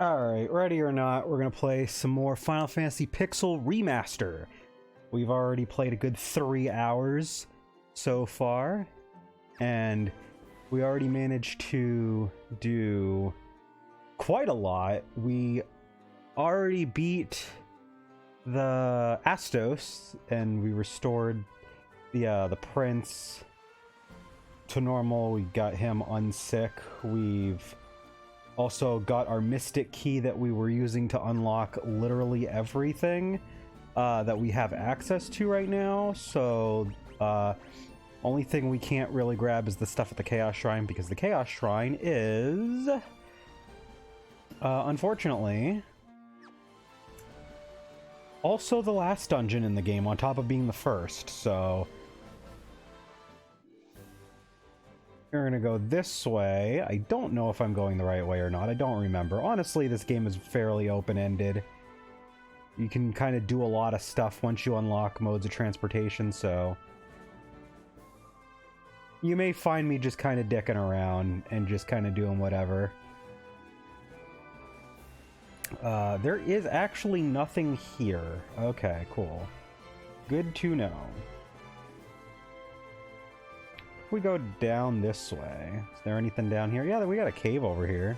Alright, ready or not, we're gonna play some more Final Fantasy Pixel Remaster. We've already played a good 3 hours so far, and we already managed to do quite a lot. We already beat the Astos, and we restored the prince to normal. We got him unsick. We've also got our mystic key that we were using to unlock literally everything that we have access to right now. So only thing we can't really grab is the stuff at the Chaos Shrine, because the Chaos Shrine is unfortunately also the last dungeon in the game on top of being the first. So we're gonna go this way. I don't know if I'm going the right way or not. I don't remember. Honestly, this game is fairly open-ended. You can kind of do a lot of stuff once you unlock modes of transportation, so you may find me just kind of dicking around and just kind of doing whatever. There is actually nothing here. Okay, cool. Good to know. We go down this way. Is there anything down here? Yeah, we got a cave over here.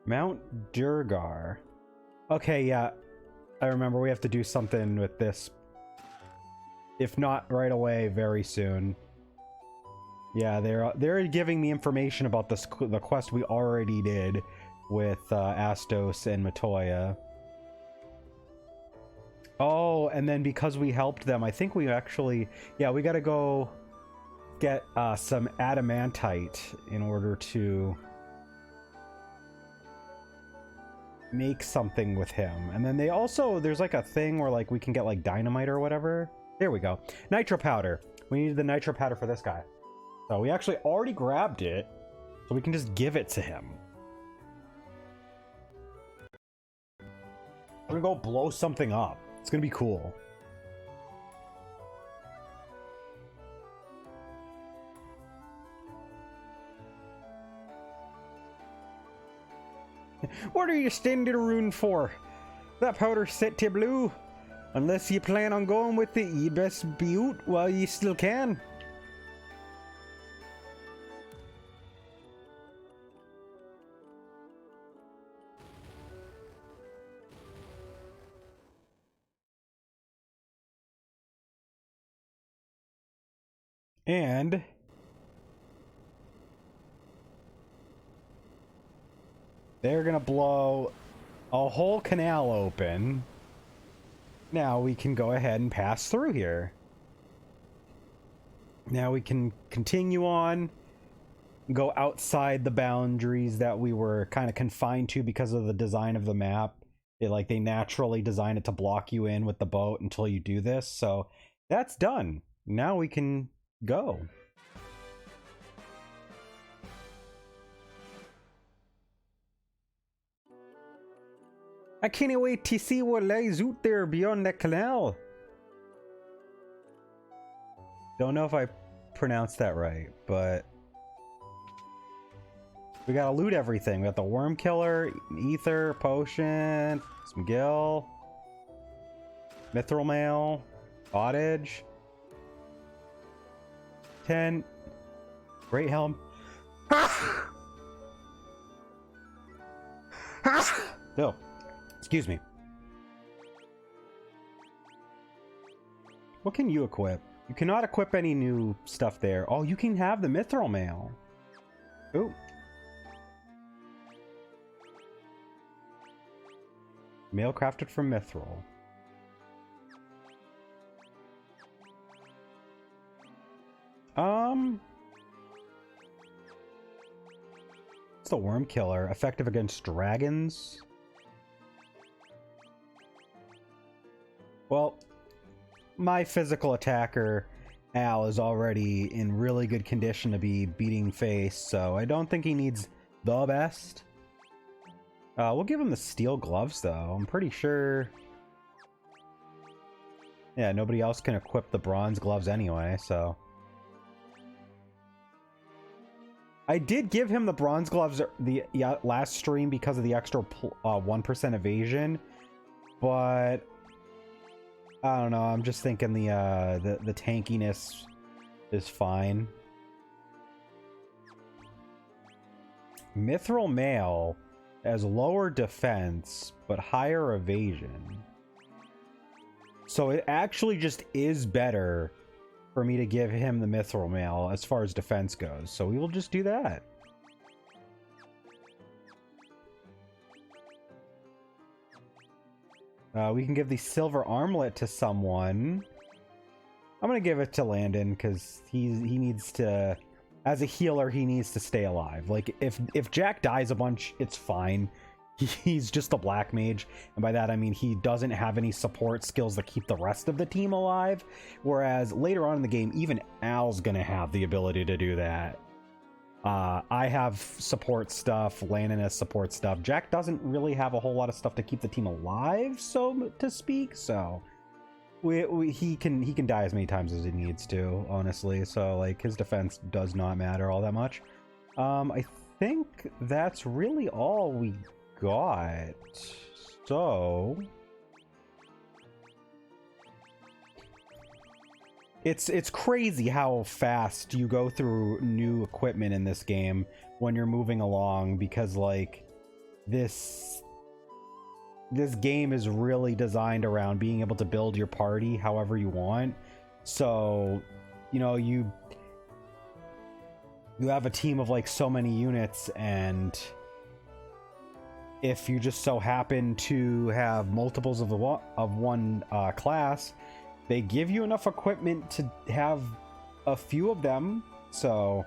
Mount Durgar. Okay, yeah. I remember we have to do something with this. If not right away, very soon. Yeah, they're giving me information about this, the quest we already did with Astos and Matoya. Oh, and then because we helped them, I think we actually... Yeah, we gotta go get some adamantite in order to make something with him. And then they also... There's like a thing where like we can get like dynamite or whatever. There we go. Nitro powder. We need the nitro powder for this guy. So we actually already grabbed it, so we can just give it to him. We're gonna go blow something up. It's gonna be cool. What are you standing around for? That powder's set to blue. Unless you plan on going with it, you best be out while you still can. And they're gonna blow a whole canal open. Now we can go ahead and pass through here. Now we can continue on, go outside the boundaries that we were kind of confined to because of the design of the map. They naturally design it to block you in with the boat until you do this. So that's done. Now we can go. I can't wait to see what lies out there beyond that canal. Don't know if I pronounced that right, but we gotta loot everything. We got the worm killer, ether, potion, some gil, mithril mail, cottage, tent, great helm. Oh, excuse me. What can you equip? You cannot equip any new stuff there. Oh, you can have the mithril mail. Ooh. Mail crafted from mithril. It's the worm killer, effective against dragons. Well, my physical attacker, Al, is already in really good condition to be beating face, so I don't think he needs the best. We'll give him the steel gloves, though. I'm pretty sure... Yeah, nobody else can equip the bronze gloves anyway, so... I did give him the bronze gloves the last stream because of the extra 1% evasion, but I don't know. I'm just thinking the tankiness is fine. Mithril Mail has lower defense but higher evasion. So it actually just is better for me to give him the Mithril Mail as far as defense goes. So we will just do that. We can give the silver armlet to someone. I'm gonna give it to Landon because he needs to, as a healer, he needs to stay alive. Like if Jack dies a bunch, it's fine. He's just a black mage, and by that I mean he doesn't have any support skills that keep the rest of the team alive. Whereas later on in the game, even Al's gonna have the ability to do that. I have support stuff, Landon has support stuff. Jack doesn't really have a whole lot of stuff to keep the team alive, so to speak. So he can die as many times as he needs to, honestly. So like his defense does not matter all that much. I think that's really all we got. So it's crazy how fast you go through new equipment in this game when you're moving along, because like this game is really designed around being able to build your party however you want. So, you know, you have a team of like so many units, and if you just so happen to have multiples of one class, they give you enough equipment to have a few of them. So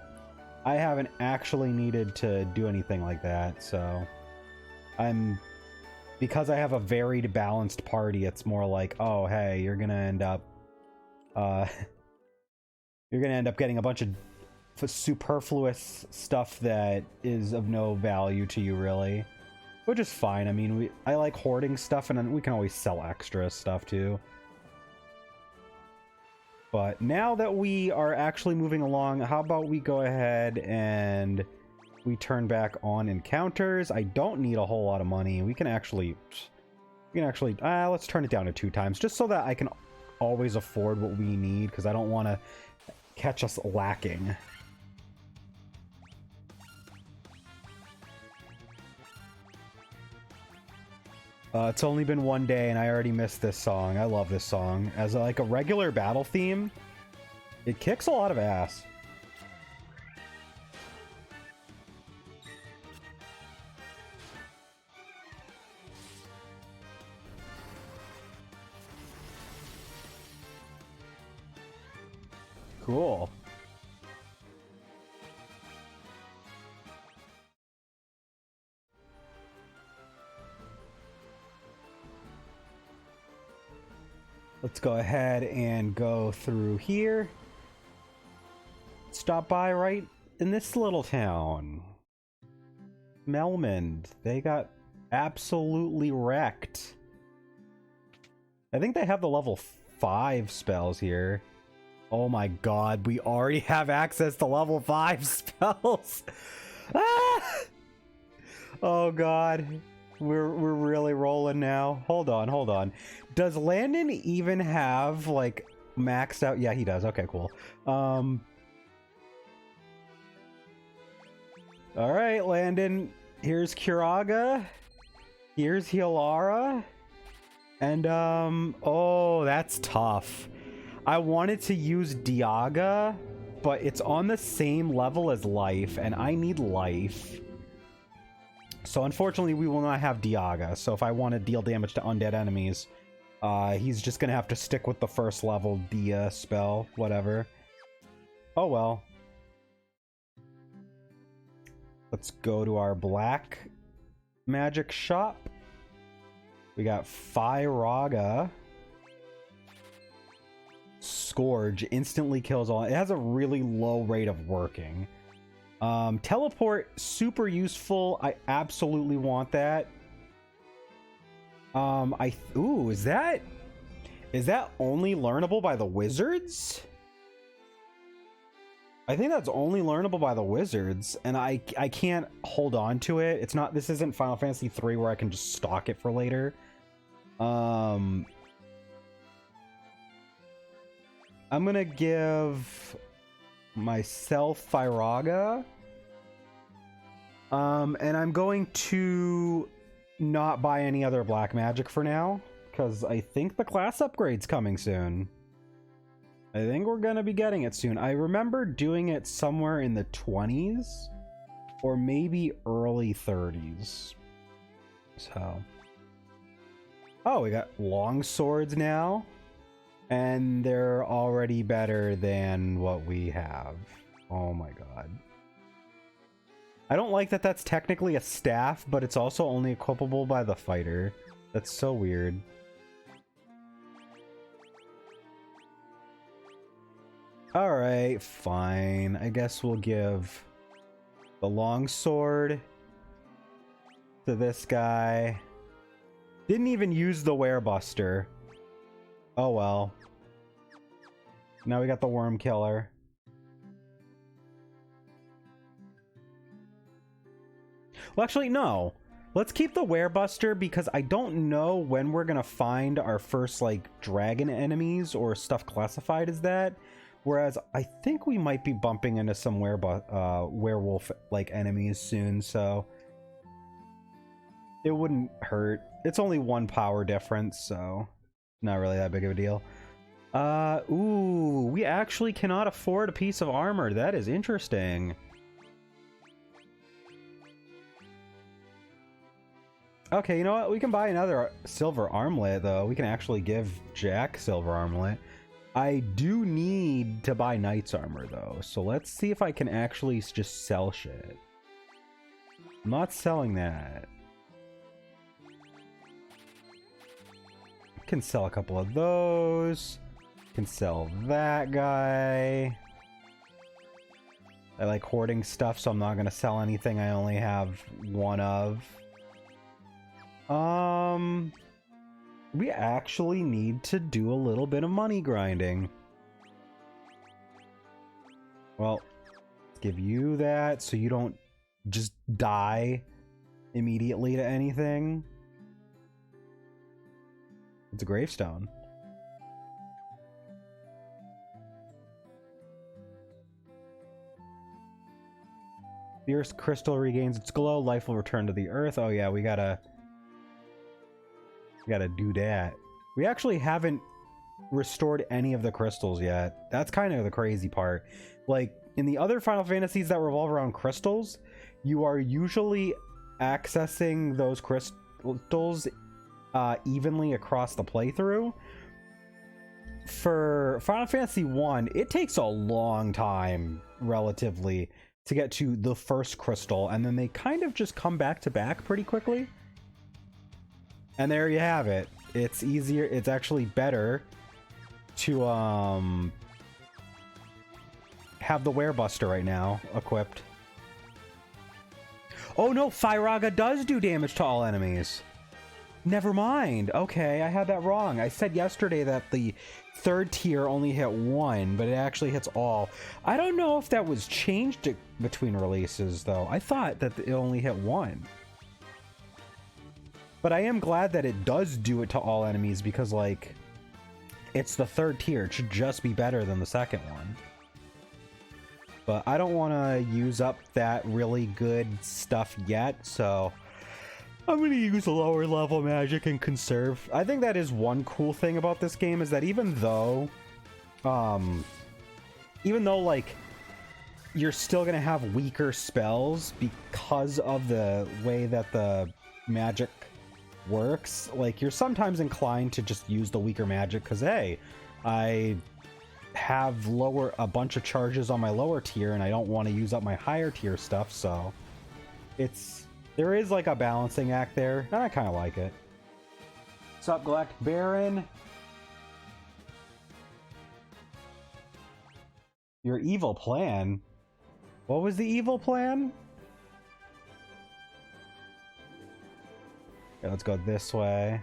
I haven't actually needed to do anything like that. So because I have a varied, balanced party, it's more like, oh, hey, you're gonna end up getting a bunch of superfluous stuff that is of no value to you, really, which is fine. I mean, I like hoarding stuff, and then we can always sell extra stuff too. But now that we are actually moving along, how about we go ahead and we turn back on encounters. I don't need a whole lot of money. We can actually let's turn it down to 2 times, just so that I can always afford what we need, because I don't want to catch us lacking. It's only been 1 day and I already missed this song. I love this song. As like a regular battle theme, it kicks a lot of ass. Cool. Let's go ahead and go through here. Stop by right in this little town. Melmond. They got absolutely wrecked. I think they have the level 5 spells here. Oh my god, we already have access to level 5 spells. Ah! Oh god. We're really rolling now. Hold on. Does Landon even have like maxed out? Yeah, he does. Okay, cool. All right, Landon. Here's Kiraga. Here's Hilara. And oh, that's tough. I wanted to use Diaga, but it's on the same level as life, and I need life. So unfortunately, we will not have Diaga. So if I want to deal damage to undead enemies, he's just gonna have to stick with the first level Dia spell, whatever. Oh well. Let's go to our black magic shop. We got Fyraga. Scourge instantly kills all. It has a really low rate of working. Teleport, super useful. I absolutely want that. Ooh, is that only learnable by the wizards? I think that's only learnable by the wizards, and I can't hold on to it. It's not, this isn't Final Fantasy 3 where I can just stock it for later. I'm gonna give myself Firaga. And I'm going to not buy any other black magic for now, because I think the class upgrade's coming soon. I think we're gonna be getting it soon. I remember doing it somewhere in the 20s or maybe early 30s. So, oh, we got long swords now, and they're already better than what we have. Oh my god. I don't like that that's technically a staff, but it's also only equipable by the fighter. That's so weird. Alright, fine. I guess we'll give the longsword to this guy. Didn't even use the werebuster. Oh well. Now we got the worm killer. Well, actually, no. Let's keep the werebuster because I don't know when we're gonna find our first, like, dragon enemies or stuff classified as that. Whereas I think we might be bumping into some werewolf like enemies soon, so it wouldn't hurt. It's only 1 power difference, so not really that big of a deal. Ooh, we actually cannot afford a piece of armor. That is interesting. Okay, you know what? We can buy another silver armlet, though. We can actually give Jack silver armlet. I do need to buy knight's armor, though, so let's see if I can actually just sell shit. I'm not selling that. Can sell a couple of those. Can sell that guy. I like hoarding stuff, so I'm not gonna sell anything I only have 1 of. We actually need to do a little bit of money grinding. Well, let's give you that so you don't just die immediately to anything. It's a gravestone. The Earth's crystal regains its glow. Life will return to the Earth. Oh yeah, we gotta do that. We actually haven't restored any of the crystals yet. That's kind of the crazy part. Like, in the other Final Fantasies that revolve around crystals, you are usually accessing those crystals evenly across the playthrough. For Final Fantasy 1, it takes a long time, relatively, to get to the first crystal, and then they kind of just come back to back pretty quickly. And there you have it. It's easier, it's actually better to have the werebuster right now equipped. Oh no, Firaga does do damage to all enemies. Never mind. Okay, I had that wrong. I said yesterday that the 3rd tier only hit 1, but it actually hits all. I don't know if that was changed between releases, though. I thought that it only hit 1. But I am glad that it does do it to all enemies because, like, it's the 3rd tier. It should just be better than the 2nd one. But I don't want to use up that really good stuff yet, so I'm going to use lower level magic and conserve. I think that is one cool thing about this game, is that even though, like, you're still going to have weaker spells because of the way that the magic works, like, you're sometimes inclined to just use the weaker magic because, hey, I have a bunch of charges on my lower tier and I don't want to use up my higher tier stuff, so there is like a balancing act there, and I kind of like it. What's up, Galactic Baron? Your evil plan? What was the evil plan? Okay, let's go this way.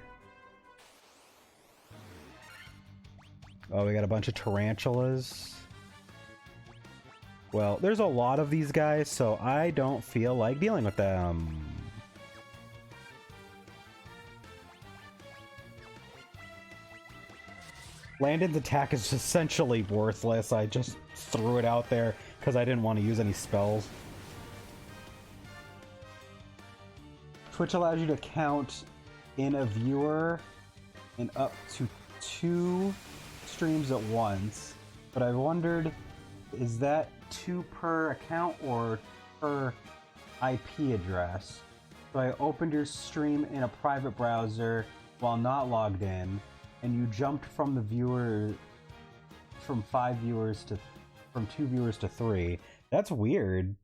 Oh, we got a bunch of tarantulas. Well, there's a lot of these guys, so I don't feel like dealing with them. Landon's attack is essentially worthless. I just threw it out there because I didn't want to use any spells. Twitch allows you to count in a viewer in up to 2 streams at once, but I wondered, is that 2 per account or per IP address? So I opened your stream in a private browser while not logged in, and you jumped from the viewer from 2 viewers to 3. That's weird.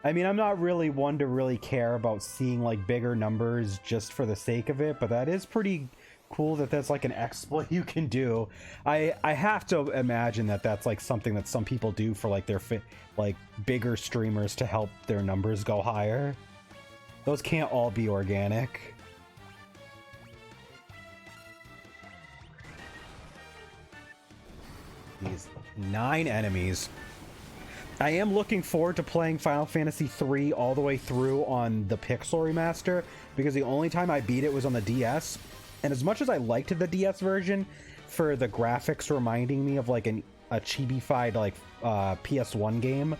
I mean, I'm not really one to really care about seeing like bigger numbers just for the sake of it, but that is pretty cool that that's like an exploit you can do. I have to imagine that that's like something that some people do for like their like bigger streamers to help their numbers go higher. Those can't all be organic. These 9 enemies. I am looking forward to playing Final Fantasy III all the way through on the Pixel Remaster, because the only time I beat it was on the DS. And as much as I liked the DS version for the graphics reminding me of like a chibi-fied like PS1 game,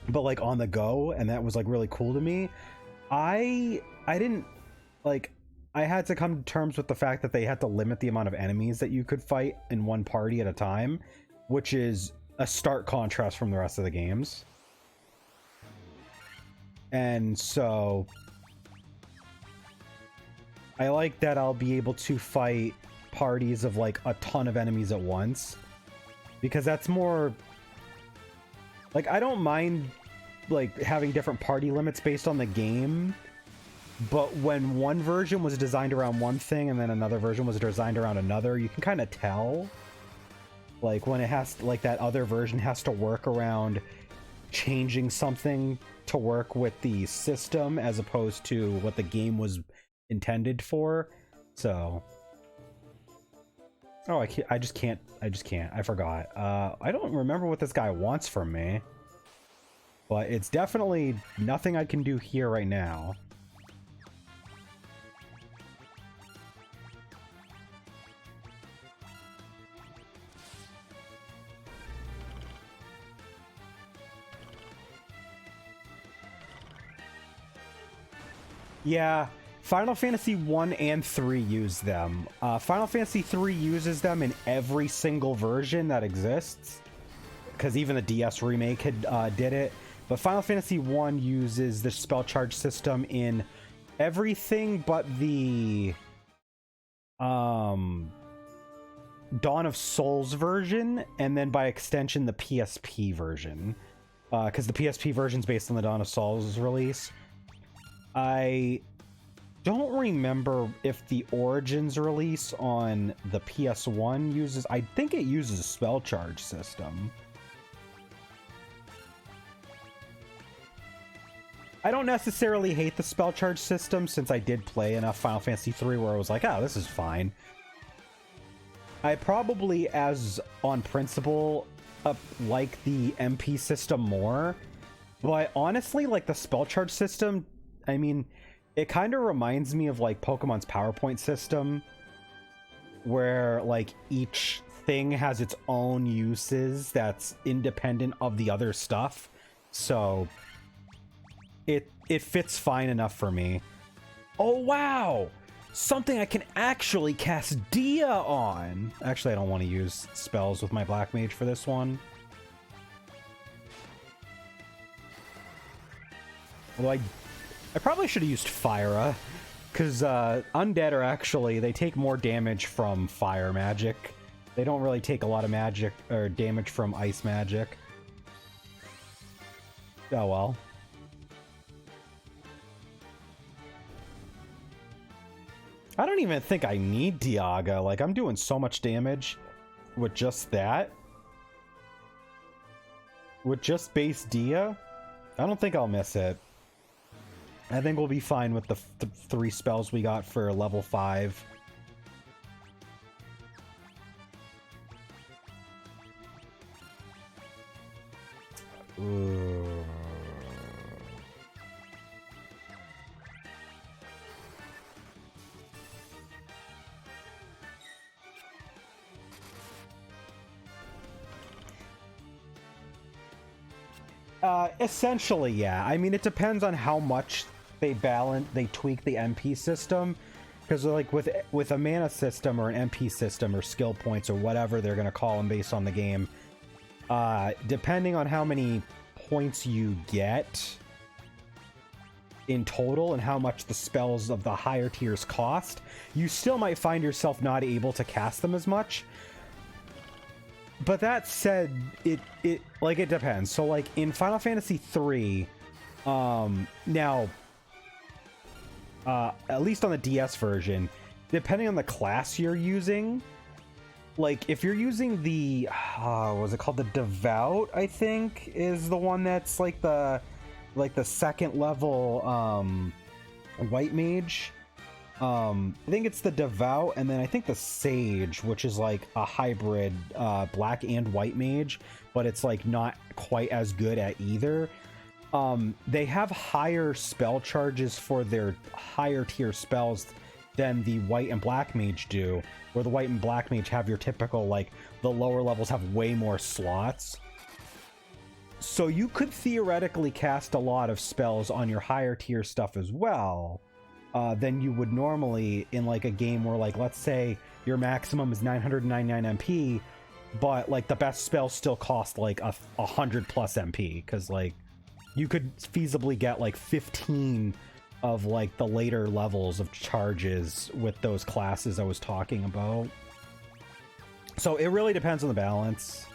but like on the go, and that was like really cool to me, I didn't like, I had to come to terms with the fact that they had to limit the amount of enemies that you could fight in one party at a time, which is a stark contrast from the rest of the games. And so I like that I'll be able to fight parties of like a ton of enemies at once, because that's more like, I don't mind like having different party limits based on the game, but when one version was designed around one thing and then another version was designed around another, you can kind of tell like when it has to, like that other version has to work around changing something to work with the system as opposed to what the game was intended for. So oh, I just can't, I forgot. I don't remember what this guy wants from me, but it's definitely nothing I can do here right now. Yeah, Final Fantasy 1 and 3 use them. Final Fantasy 3 uses them in every single version that exists, because even the DS remake had did it. But Final Fantasy 1 uses the spell charge system in everything but the Dawn of Souls version, and then by extension the PSP version, because the PSP version is based on the Dawn of Souls release. I don't remember if the Origins release on the PS1 uses... I think it uses a spell charge system. I don't necessarily hate the spell charge system, since I did play enough Final Fantasy III where I was like, oh, this is fine. I probably, as on principle, like the MP system more, but honestly, like the spell charge system, I mean, it kind of reminds me of like Pokemon's PowerPoint system, where like each thing has its own uses that's independent of the other stuff. So it fits fine enough for me. Oh wow! Something I can actually cast Dia on! Actually, I don't want to use spells with my Black Mage for this one. Although I probably should have used Fyra, because undead are actually, they take more damage from fire magic. They don't really take a lot of magic or damage from ice magic. Oh well. I don't even think I need Diaga. Like, I'm doing so much damage with just that. With just base Dia, I don't think I'll miss it. I think we'll be fine with the 3 spells we got for level 5. Ooh. Essentially, yeah. I mean, it depends on how much they tweak the MP system. Because like with a mana system or an MP system or skill points or whatever they're gonna call them based on the game, depending on how many points you get in total and how much the spells of the higher tiers cost, you still might find yourself not able to cast them as much. But that said, it depends. So like in Final Fantasy 3, now at least on the DS version, depending on the class you're using, like if you're using the was it called, the Devout, I think is the one that's like the second level white mage. I think it's the Devout, and then I think the Sage, which is like a hybrid black and white mage, but it's like not quite as good at either. They have higher spell charges for their higher tier spells than the white and black mage do, where the white and black mage have your typical, like, the lower levels have way more slots. So you could theoretically cast a lot of spells on your higher tier stuff as well, than you would normally in like a game where, like, let's say your maximum is 999 MP, but like the best spells still cost like 100 plus MP, because like you could feasibly get like 15 of like the later levels of charges with those classes I was talking about. So it really depends on the balance.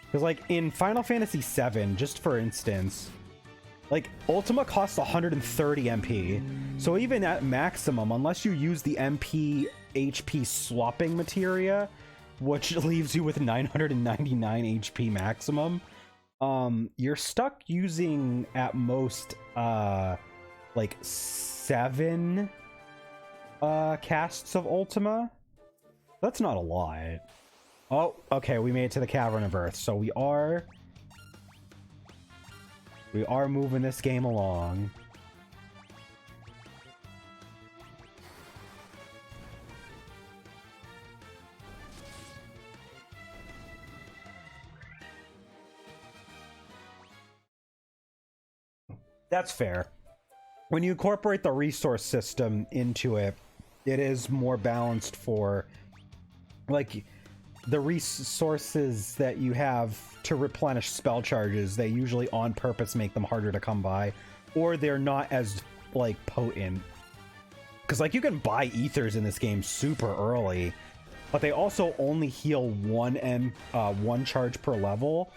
Because like in Final Fantasy VII, just for instance, like Ultima costs 130 MP. So even at maximum, unless you use the MP HP swapping materia, which leaves you with 999 HP maximum, you're stuck using at most like 7 casts of Ultima. That's not a lot. Oh, okay, we made it to the Cavern of Earth, so we are moving this game along. That's fair. When you incorporate the resource system into it, it is more balanced for, like, the resources that you have to replenish spell charges. They usually on purpose make them harder to come by, or they're not as, like, potent. Because, like, you can buy ethers in this game super early, but they also only heal one charge per level,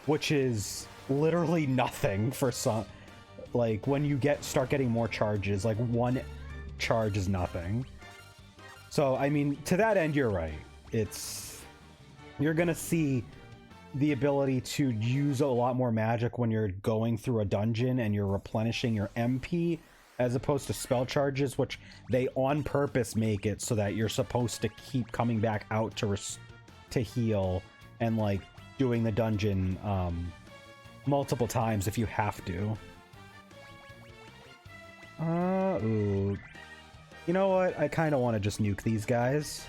which is literally nothing for some. Like, when you start getting more charges, like, 1 charge is nothing. So, I mean, to that end, you're right. You're gonna see the ability to use a lot more magic when you're going through a dungeon and you're replenishing your MP, as opposed to spell charges, which they on purpose make it so that you're supposed to keep coming back out to heal and, like, doing the dungeon multiple times if you have to. Ooh. You know what? I kind of want to just nuke these guys.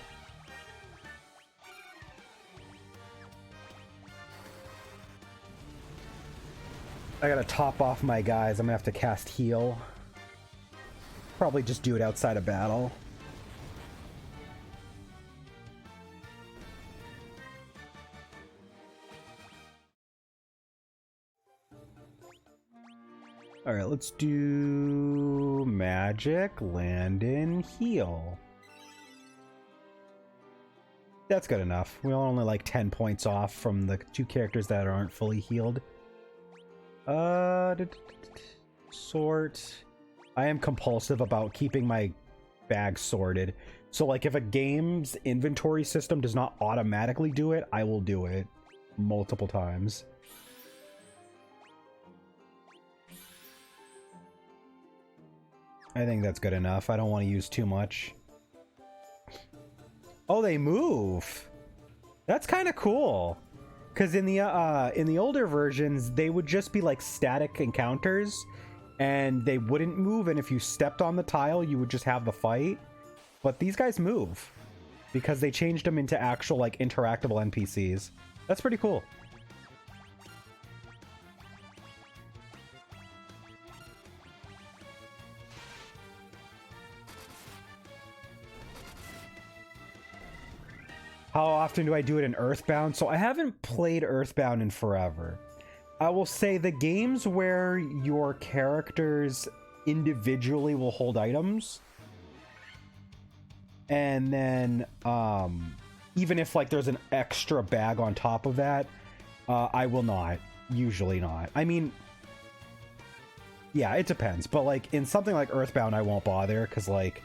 I gotta top off my guys. I'm gonna have to cast heal. Probably just do it outside of battle. Alright, let's do magic, land-in, heal. That's good enough. We're only like 10 points off from the 2 characters that aren't fully healed. Sort. I am compulsive about keeping my bag sorted. So, like, if a game's inventory system does not automatically do it, I will do it multiple times. I think that's good enough. I don't want to use too much. Oh, they move! That's kind of cool. Because in the older versions, they would just be like static encounters, and they wouldn't move. And if you stepped on the tile, you would just have the fight. But these guys move because they changed them into actual like interactable NPCs. That's pretty cool. How often do I do it in Earthbound? So I haven't played Earthbound in forever. I will say the games where your characters individually will hold items, and then even if like there's an extra bag on top of that, I will not. Usually not. I mean, yeah, it depends. But like in something like Earthbound, I won't bother because like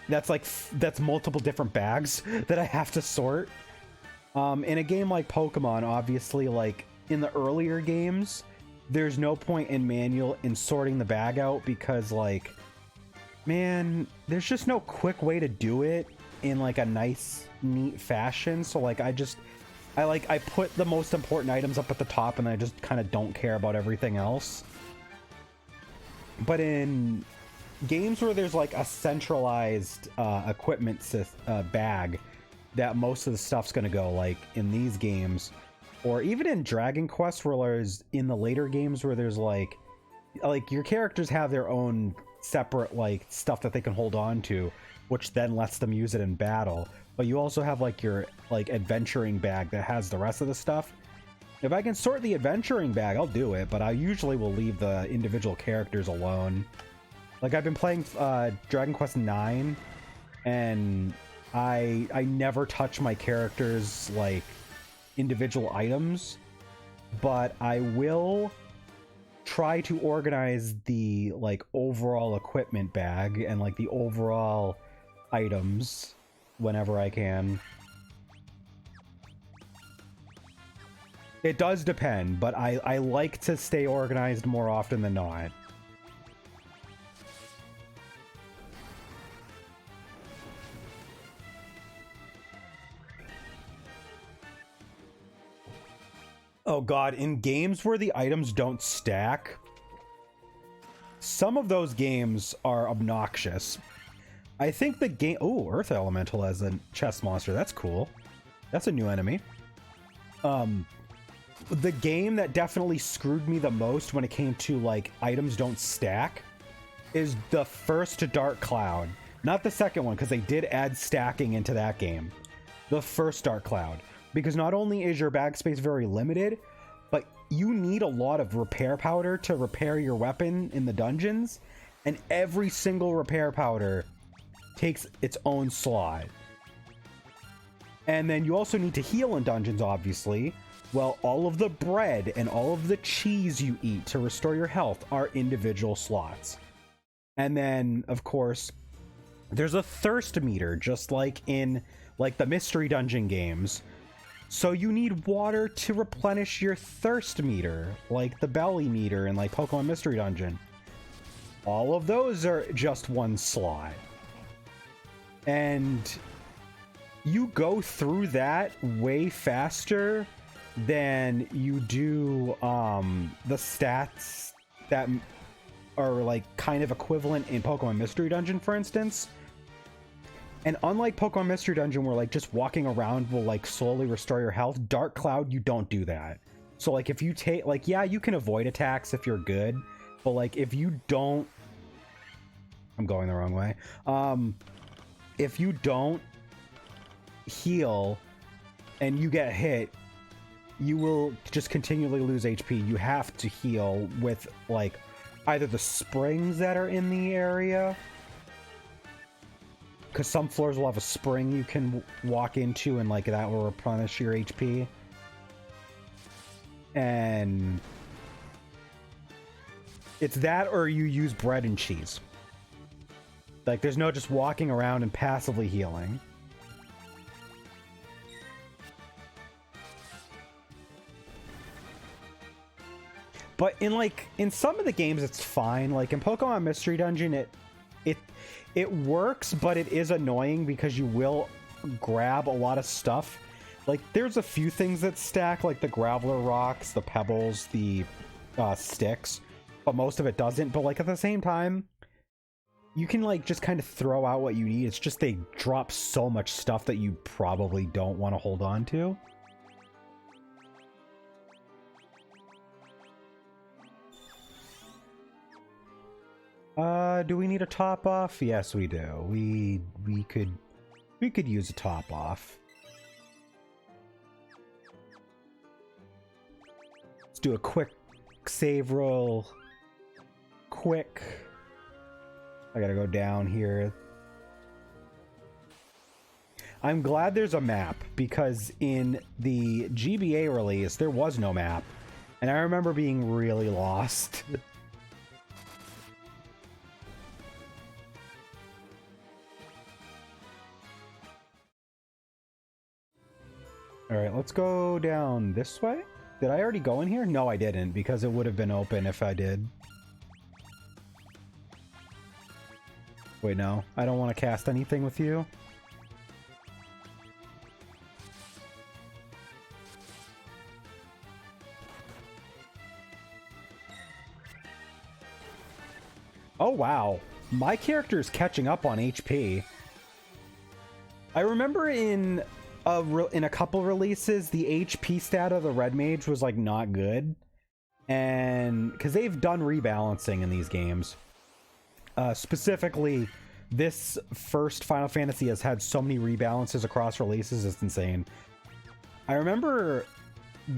that's multiple different bags that I have to sort. In a game like Pokemon, obviously, like in the earlier games, there's no point in sorting the bag out because like, man, there's just no quick way to do it in like a nice, neat fashion. So like I put the most important items up at the top and I just kind of don't care about everything else. But in games where there's like a centralized equipment bag that most of the stuff's gonna go, like in these games, or even in Dragon Quest, where there's in the later games where there's like your characters have their own separate like stuff that they can hold on to, which then lets them use it in battle. But you also have like your like adventuring bag that has the rest of the stuff. If I can sort the adventuring bag, I'll do it, but I usually will leave the individual characters alone. Like I've been playing Dragon Quest 9, and I never touch my characters like individual items, but I will try to organize the like overall equipment bag and like the overall items whenever I can. It does depend, but I like to stay organized more often than not. Oh god, in games where the items don't stack, some of those games are obnoxious. I think the game... Oh, Earth Elemental as a chest monster. That's cool. That's a new enemy. The game that definitely screwed me the most when it came to, like, items don't stack is the first Dark Cloud. Not the second one, because they did add stacking into that game. The first Dark Cloud. Because not only is your bag space very limited, but you need a lot of repair powder to repair your weapon in the dungeons, and every single repair powder takes its own slot. And then you also need to heal in dungeons, obviously. Well, all of the bread and all of the cheese you eat to restore your health are individual slots. And then, of course, there's a thirst meter, just like in like the mystery dungeon games. So you need water to replenish your thirst meter, like the belly meter in like Pokemon Mystery Dungeon. All of those are just one slot. And you go through that way faster than you do the stats that are like kind of equivalent in Pokemon Mystery Dungeon, for instance. And unlike Pokemon Mystery Dungeon, where like just walking around will like slowly restore your health, Dark Cloud, you don't do that. So like if you take, like, yeah, you can avoid attacks if you're good, but like if you don't, I'm going the wrong way. If you don't heal and you get hit, you will just continually lose HP. You have to heal with like either the springs that are in the area, because some floors will have a spring you can walk into and like that will replenish your HP. And it's that, or you use bread and cheese. Like there's no just walking around and passively healing. But in some of the games it's fine. Like in Pokemon Mystery Dungeon, it works, but it is annoying because you will grab a lot of stuff. Like, there's a few things that stack, like the graveler rocks, the pebbles, the sticks, but most of it doesn't. But like at the same time, you can like just kind of throw out what you need. It's just they drop so much stuff that you probably don't want to hold on to. Do we need a top off? Yes, we do. We could use a top off. Let's do a quick save roll. Quick. I gotta go down here. I'm glad there's a map, because in the GBA release, there was no map. And I remember being really lost. Alright, let's go down this way. Did I already go in here? No, I didn't, because it would have been open if I did. Wait, no. I don't want to cast anything with you. Oh, wow. My character is catching up on HP. I remember in a couple releases, the HP stat of the Red Mage was like not good, and because they've done rebalancing in these games. Specifically, this first Final Fantasy has had so many rebalances across releases, it's insane. I remember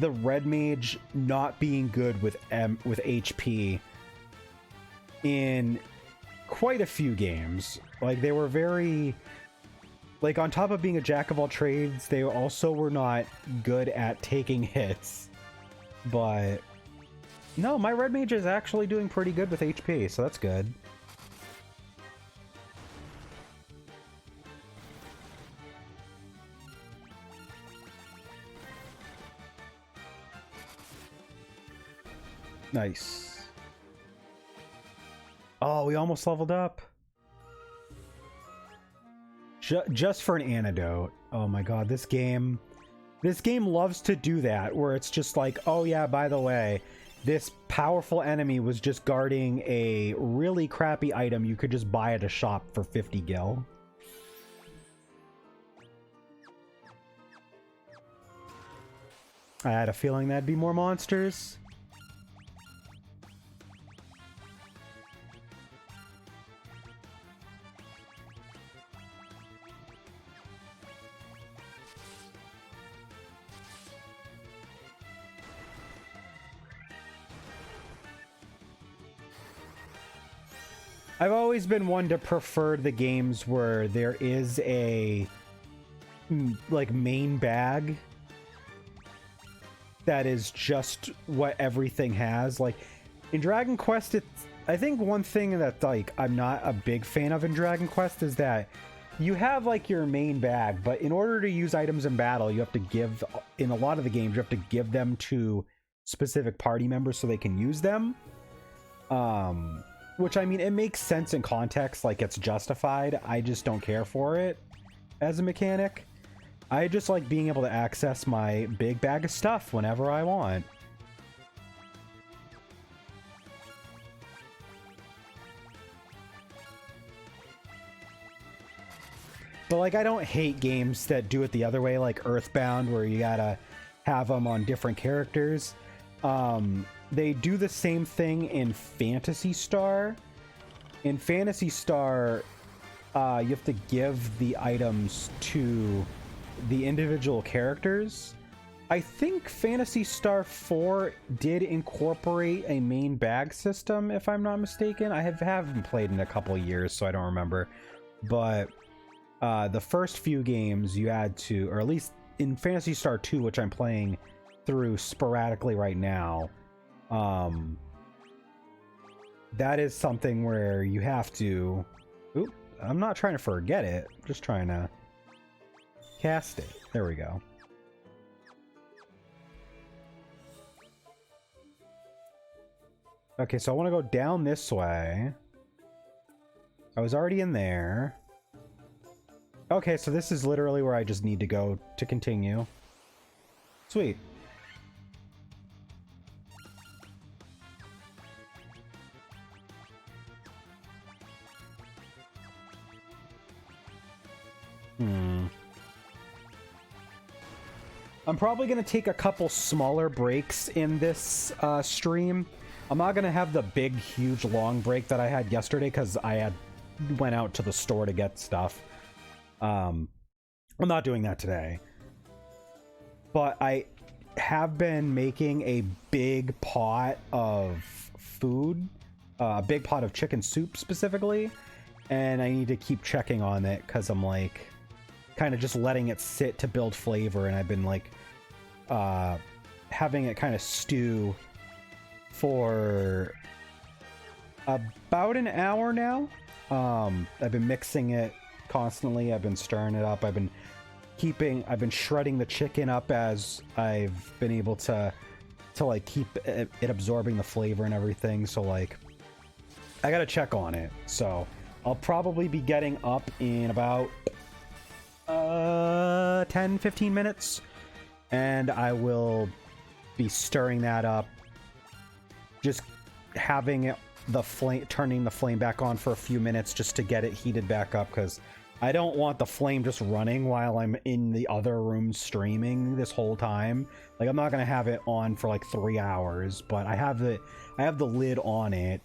the Red Mage not being good with HP in quite a few games. Like, they were very... Like, on top of being a jack of all trades, they also were not good at taking hits. But no, my Red Mage is actually doing pretty good with HP, so that's good. Nice. Oh, we almost leveled up. Just for an antidote. Oh my god, this game loves to do that, where it's just like, oh yeah, by the way, this powerful enemy was just guarding a really crappy item you could just buy at a shop for 50 gil. I had a feeling that'd be more monsters. I've always been one to prefer the games where there is a like main bag that is just what everything has. Like in Dragon Quest, I think one thing that like I'm not a big fan of in Dragon Quest is that you have like your main bag, but in order to use items in battle, you have to give, in a lot of the games, you have to give them to specific party members so they can use them. Which, I mean, it makes sense in context, like it's justified. I just don't care for it as a mechanic. I just like being able to access my big bag of stuff whenever I want. But like, I don't hate games that do it the other way, like Earthbound, where you gotta have them on different characters. They do the same thing in Phantasy Star. In Phantasy Star, you have to give the items to the individual characters. I think Phantasy Star 4 did incorporate a main bag system, if I'm not mistaken. I haven't played in a couple of years, so I don't remember. But the first few games you had to, or at least in Phantasy Star 2, which I'm playing through sporadically right now, that is something where you have to... Oop, I'm not trying to forget it. I'm just trying to cast it. There we go. Okay, so I want to go down this way. I was already in there. Okay, so this is literally where I just need to go to continue. Sweet. I'm probably going to take a couple smaller breaks in this stream. I'm not going to have the big, huge, long break that I had yesterday because I went out to the store to get stuff. I'm not doing that today. But I have been making a big pot of food, a big pot of chicken soup specifically, and I need to keep checking on it because I'm like kind of just letting it sit to build flavor, and I've been like having it kind of stew for about an hour now. I've been mixing it constantly. I've been stirring it up. I've been shredding the chicken up as I've been able to like keep it absorbing the flavor and everything. So like I gotta check on it. So I'll probably be getting up in about 10-15 minutes, and I will be stirring that up, just having it, turning the flame back on for a few minutes just to get it heated back up, because I don't want the flame just running while I'm in the other room streaming this whole time. Like, I'm not gonna have it on for like 3 hours, but I have the lid on it,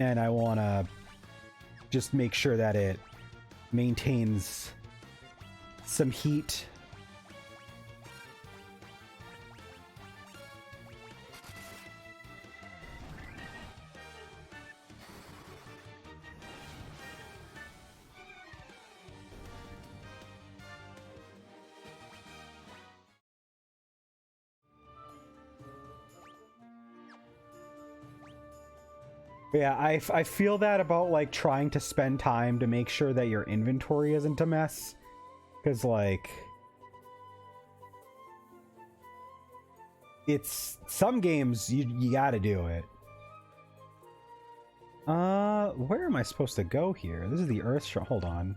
and I want to just make sure that it maintains some heat. Yeah, I feel that about like trying to spend time to make sure that your inventory isn't a mess, because like it's some games you gotta do it. Where am I supposed to go here? This is the Earth Shrine. Hold on.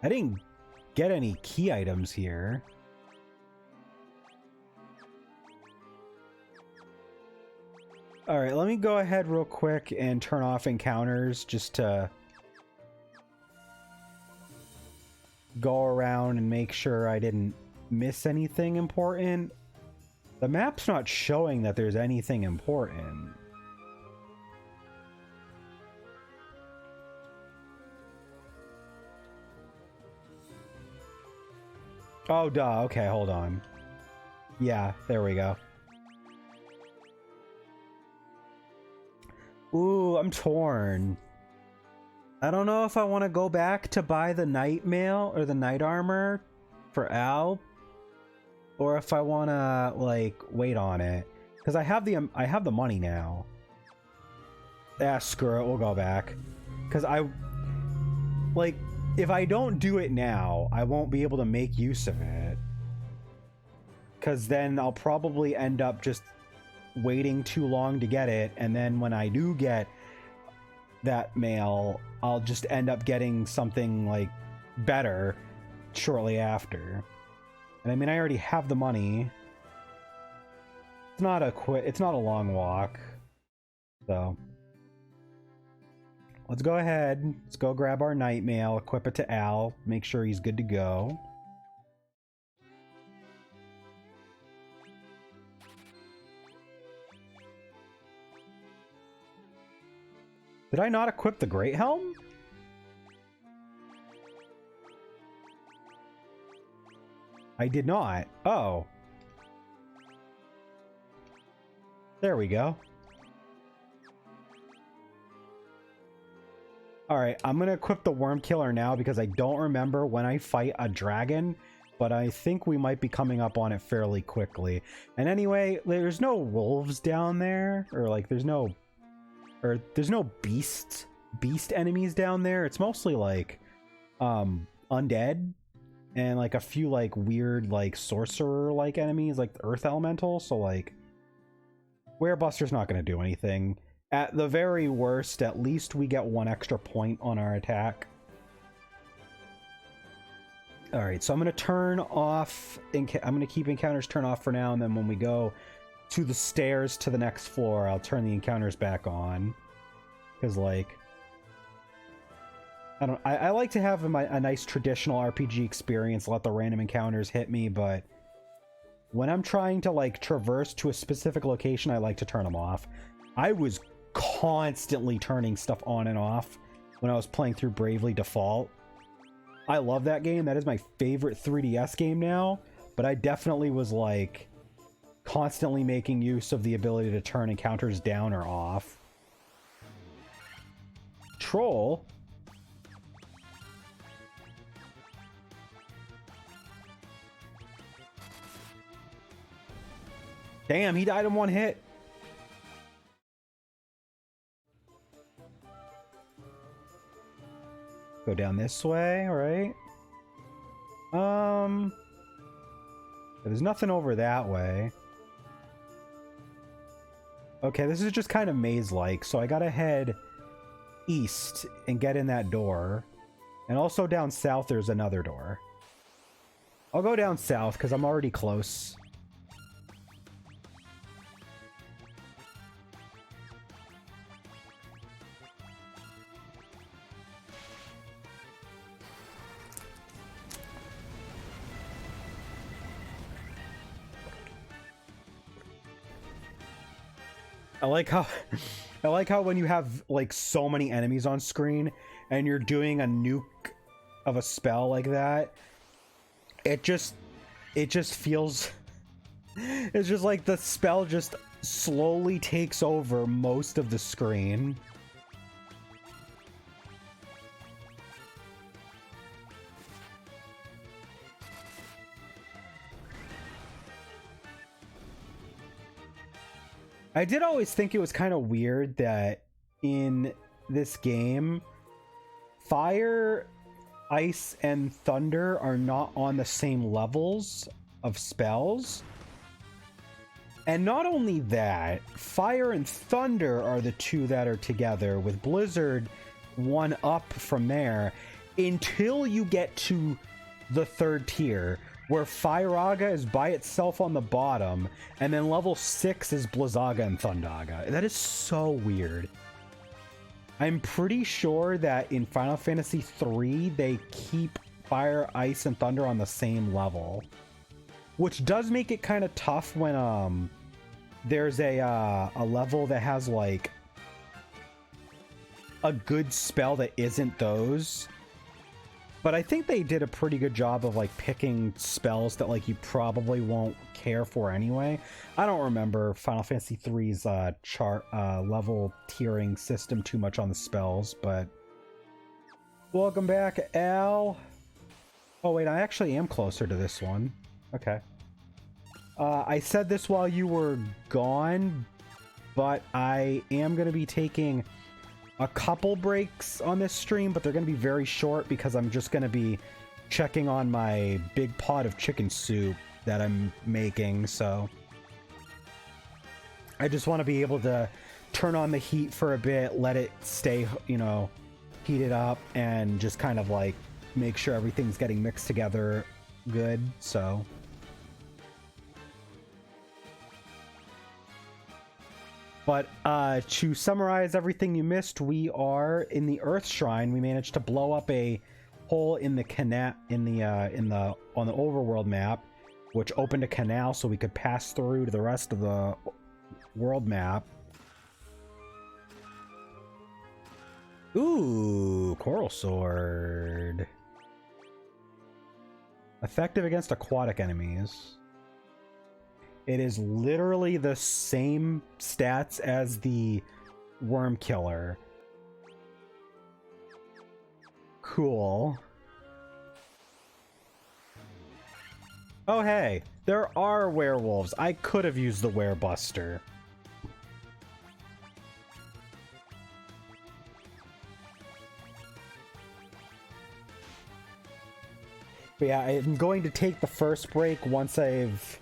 I didn't get any key items here. All right, let me go ahead real quick and turn off encounters just to go around and make sure I didn't miss anything important. The map's not showing that there's anything important. Oh, duh. Okay, hold on. Yeah, there we go. Ooh, I'm torn. I don't know if I want to go back to buy the night mail or the night armor for Al, or if I want to like wait on it, because I have the money now. Yeah, screw it. We'll go back, because if I don't do it now, I won't be able to make use of it, because then I'll probably end up just waiting too long to get it, and then when I do get that mail, I'll just end up getting something like better shortly after. And I mean, I already have the money. It's not a long walk. So let's go ahead. Let's go grab our night mail, equip it to Al, make sure he's good to go. Did I not equip the Great Helm? I did not. Oh. There we go. Alright, I'm gonna equip the Worm Killer now because I don't remember when I fight a dragon, but I think we might be coming up on it fairly quickly. And anyway, there's no wolves down there, or like there's no beast enemies down there. It's mostly like undead and like a few like weird like sorcerer like enemies, like the earth elemental. So like Werebuster's not going to do anything. At the very worst, at least we get 1 extra point on our attack. Alright, so I'm going to turn off... I'm going to keep encounters turned off for now, and then when we go to the stairs to the next floor, I'll turn the encounters back on. Because, like... I like to have a nice traditional RPG experience, let the random encounters hit me, but... when I'm trying to, like, traverse to a specific location, I like to turn them off. I was constantly turning stuff on and off when I was playing through Bravely Default. I love that game. That is my favorite 3DS game now, but I definitely was like constantly making use of the ability to turn encounters down or off. Troll. Damn, he died in 1 hit. Go down this way, right? There's nothing over that way. Okay, this is just kind of maze-like, so I gotta head east and get in that door. And also down south, there's another door. I'll go down south, because I'm already close. I like how when you have like so many enemies on screen and you're doing a nuke of a spell like that, it just feels it's just like the spell just slowly takes over most of the screen. I did always think it was kind of weird that in this game, fire, ice, and thunder are not on the same levels of spells. And not only that, fire and thunder are the two that are together, with Blizzard one up from there, until you get to the 3rd tier, where Firaga is by itself on the bottom, and then level 6 is Blizzaga and Thundaga. That is so weird. I'm pretty sure that in Final Fantasy III, they keep Fire, Ice, and Thunder on the same level. Which does make it kind of tough when there's a level that has, like, a good spell that isn't those. But I think they did a pretty good job of, like, picking spells that, like, you probably won't care for anyway. I don't remember Final Fantasy III's level tiering system too much on the spells, but... Welcome back, Al. Oh, wait, I actually am closer to this one. Okay. I said this while you were gone, but I am going to be taking a couple breaks on this stream, but they're going to be very short because I'm just going to be checking on my big pot of chicken soup that I'm making, so I just want to be able to turn on the heat for a bit, let it stay, you know, heated up, and just kind of like make sure everything's getting mixed together good, so... But to summarize everything you missed, we are in the Earth Shrine. We managed to blow up a hole in the canal on the overworld map, which opened a canal so we could pass through to the rest of the world map. Ooh, Coral Sword. Effective against aquatic enemies. It is literally the same stats as the Worm Killer. Cool. Oh hey, there are werewolves. I could have used the Werebuster. But yeah, I'm going to take the first break once I've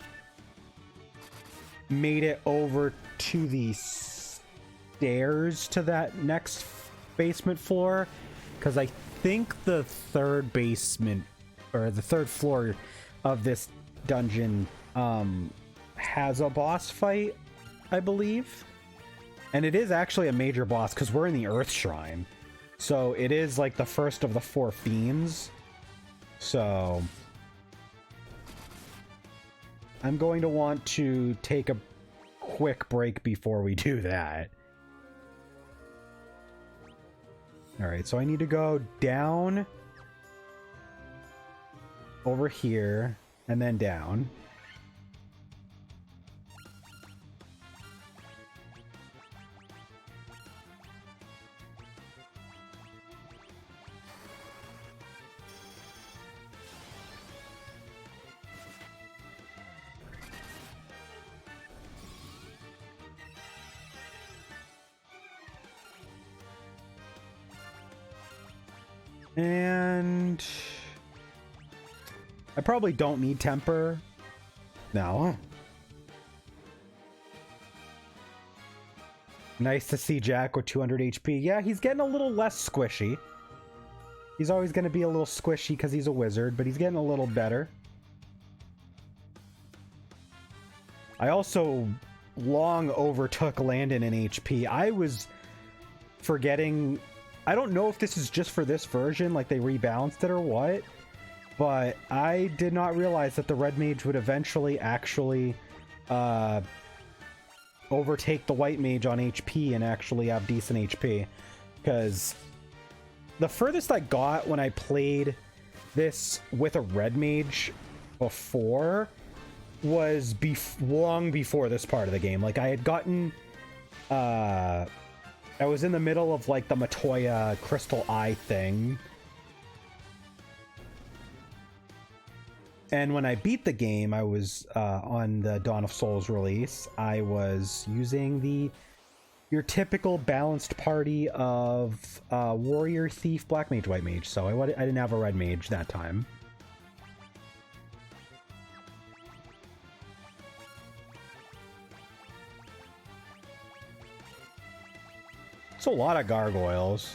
made it over to the stairs to that next basement floor, because I think the third basement or the third floor of this dungeon has a boss fight, I believe. And it is actually a major boss because we're in the Earth Shrine. So it is like the first of the 4 fiends. So I'm going to want to take a quick break before we do that. Alright, so I need to go down over here and then down. And I probably don't need temper. No. Nice to see Jack with 200 HP. Yeah, he's getting a little less squishy. He's always going to be a little squishy because he's a wizard, but he's getting a little better. I also long overtook Landon in HP. I was forgetting... I don't know if this is just for this version, like they rebalanced it or what, but I did not realize that the Red Mage would eventually actually overtake the White Mage on HP and actually have decent HP. Because the furthest I got when I played this with a Red Mage before was long before this part of the game. Like I had gotten... I was in the middle of, like, the Matoya Crystal Eye thing. And when I beat the game, I was, on the Dawn of Souls release, I was using your typical balanced party of, Warrior, Thief, Black Mage, White Mage. So I didn't have a Red Mage that time. It's a lot of gargoyles.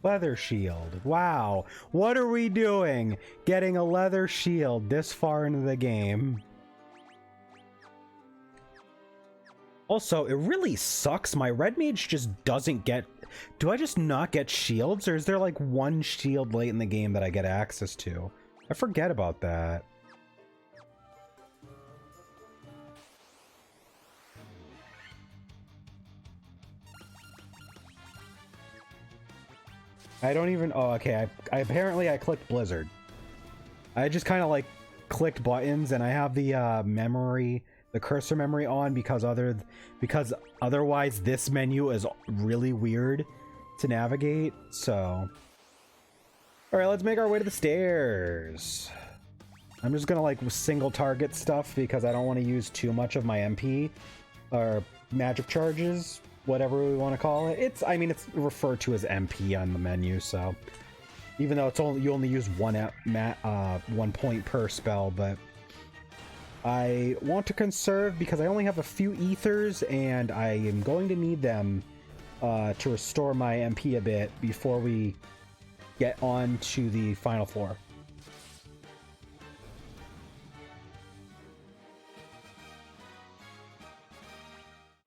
Leather shield. Wow. What are we doing? Getting a leather shield this far into the game. Also, it really sucks. My Red Mage just doesn't get... Do I just not get shields? Or is there like one shield late in the game that I get access to? I forget about that. I don't even... Oh, okay. I apparently I clicked Blizzard. I just kind of like clicked buttons, and I have the memory, the cursor memory on because otherwise this menu is really weird to navigate. So, all right, let's make our way to the stairs. I'm just gonna like single target stuff because I don't want to use too much of my MP or magic charges. Whatever we want to call it. I mean, it's referred to as MP on the menu, so even though you only use one point per spell, but I want to conserve because I only have a few ethers and I am going to need them to restore my MP a bit before we get on to the final floor.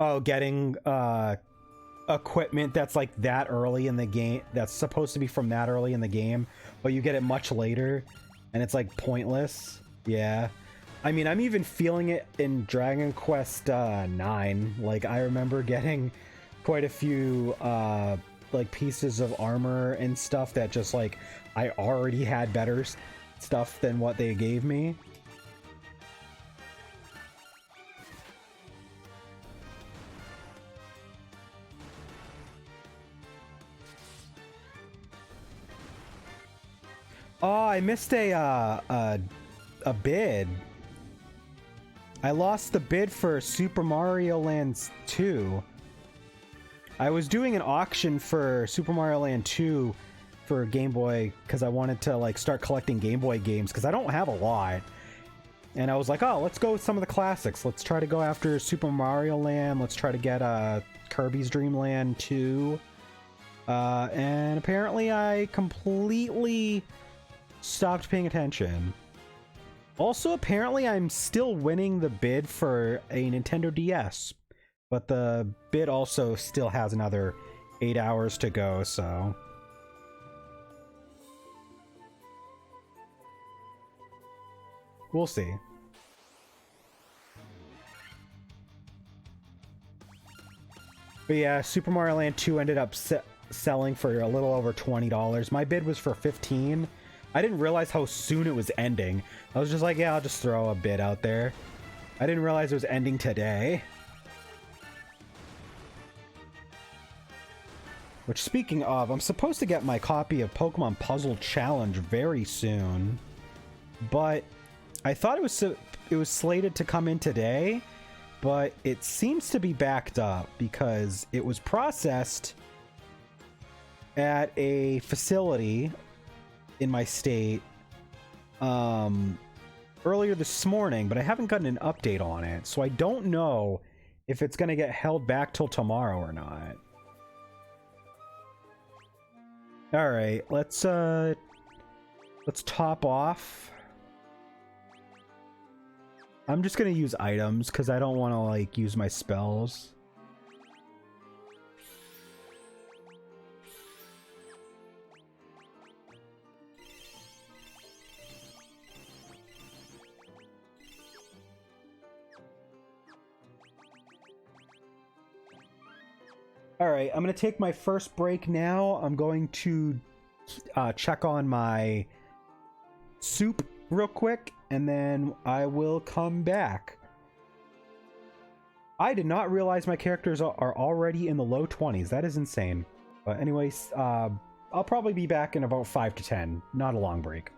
Oh, getting equipment that's like that early in the game, that's supposed to be from that early in the game, but you get it much later and it's like pointless. Yeah, I mean, I'm even feeling it in Dragon Quest 9. Like, I remember getting quite a few like pieces of armor and stuff that just like I already had better stuff than what they gave me. Oh, I missed a bid. I lost the bid for Super Mario Land 2. I was doing an auction for Super Mario Land 2 for Game Boy because I wanted to like start collecting Game Boy games because I don't have a lot. And I was like, oh, let's go with some of the classics. Let's try to go after Super Mario Land. Let's try to get Kirby's Dream Land 2. And apparently I completely stopped paying attention. Also, apparently I'm still winning the bid for a Nintendo DS, but the bid also still has another 8 hours to go, so... we'll see. But yeah, Super Mario Land 2 ended up selling for a little over $20. My bid was for $15. I didn't realize how soon it was ending. I was just like, yeah, I'll just throw a bid out there. I didn't realize it was ending today. Which, speaking of, I'm supposed to get my copy of Pokemon Puzzle Challenge very soon. But I thought it was slated to come in today, but it seems to be backed up because it was processed at a facility in my state earlier this morning, but I haven't gotten an update on it, so I don't know if it's going to get held back till tomorrow or not. All right, let's top off. I'm just going to use items because I don't want to like use my spells. All right, I'm going to take my first break now. I'm going to check on my soup real quick, and then I will come back. I did not realize my characters are already in the low 20s. That is insane. But anyways, I'll probably be back in about 5 to 10. Not a long break.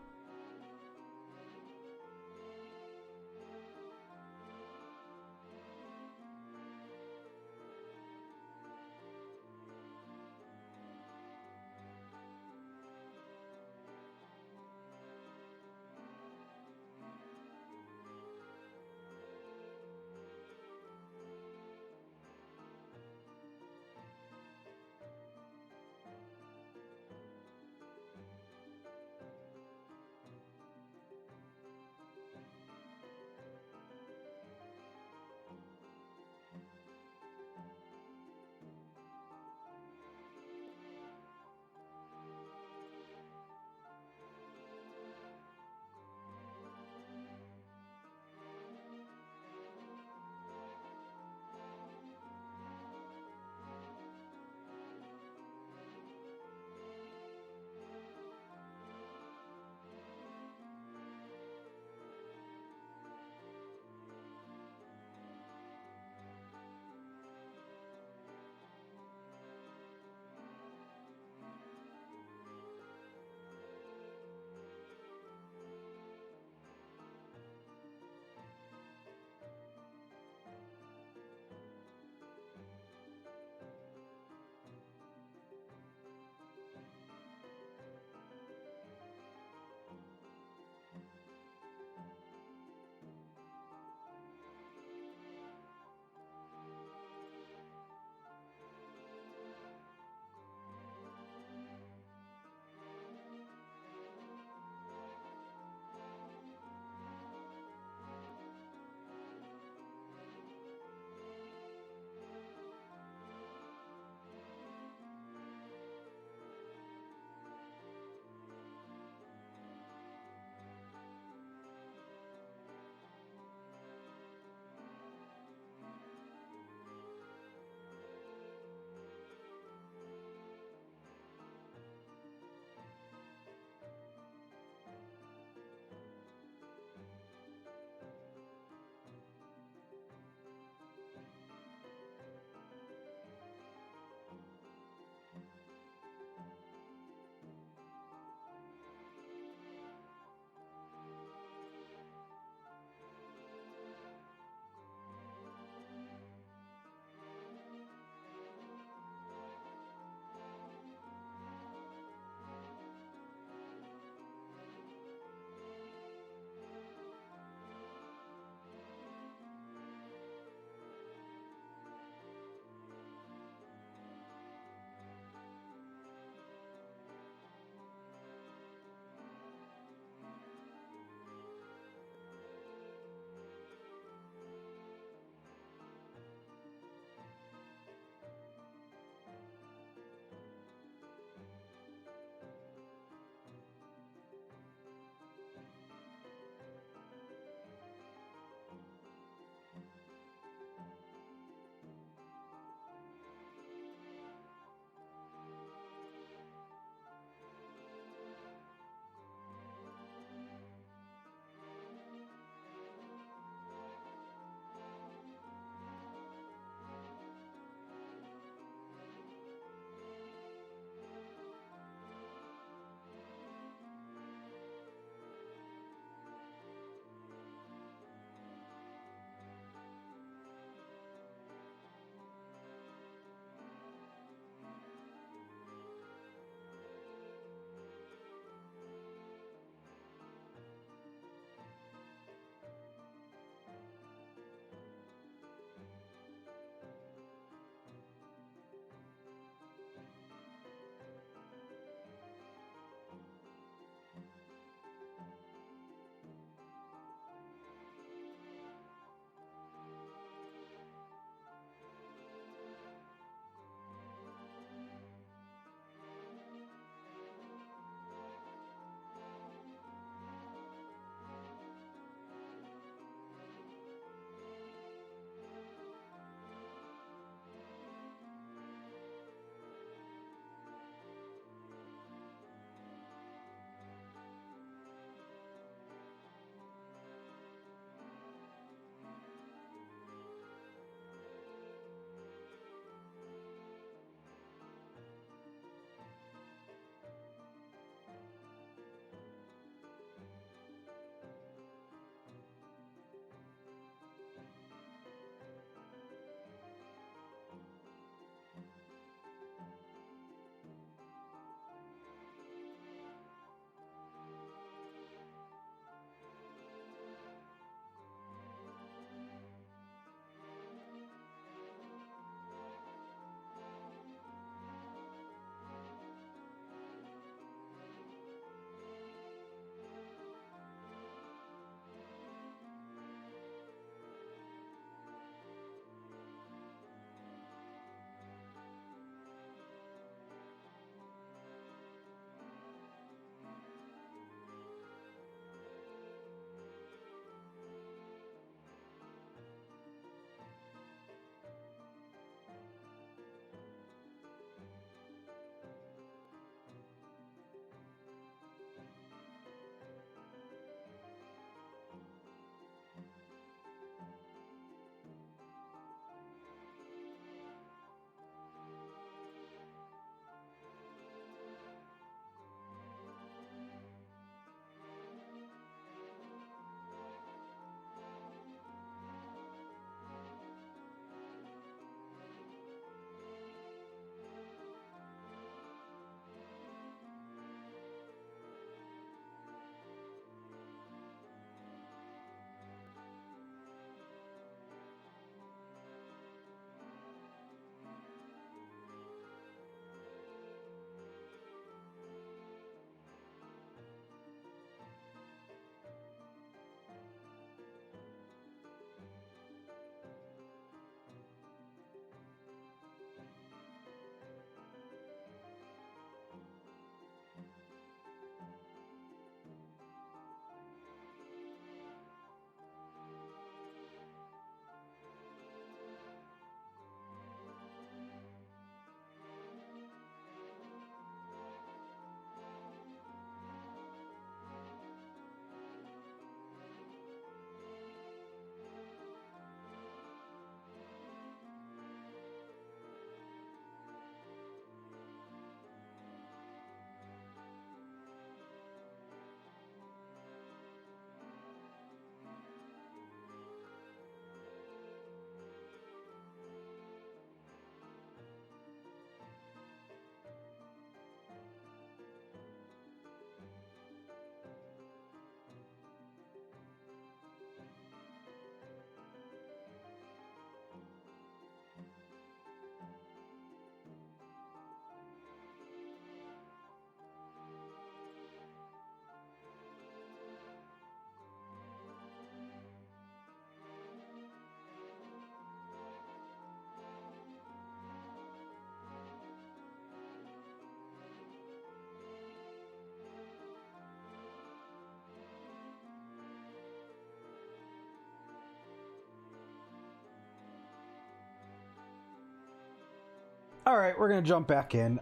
All right, we're gonna jump back in.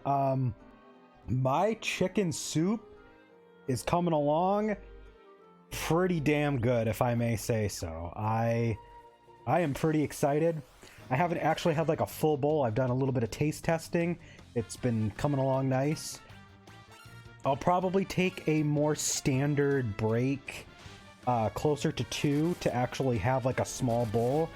My chicken soup is coming along pretty damn good, if I may say so. I am pretty excited. I haven't actually had like a full bowl. I've done a little bit of taste testing. It's been coming along nice. I'll probably take a more standard break, closer to 2, to actually have like a small bowl,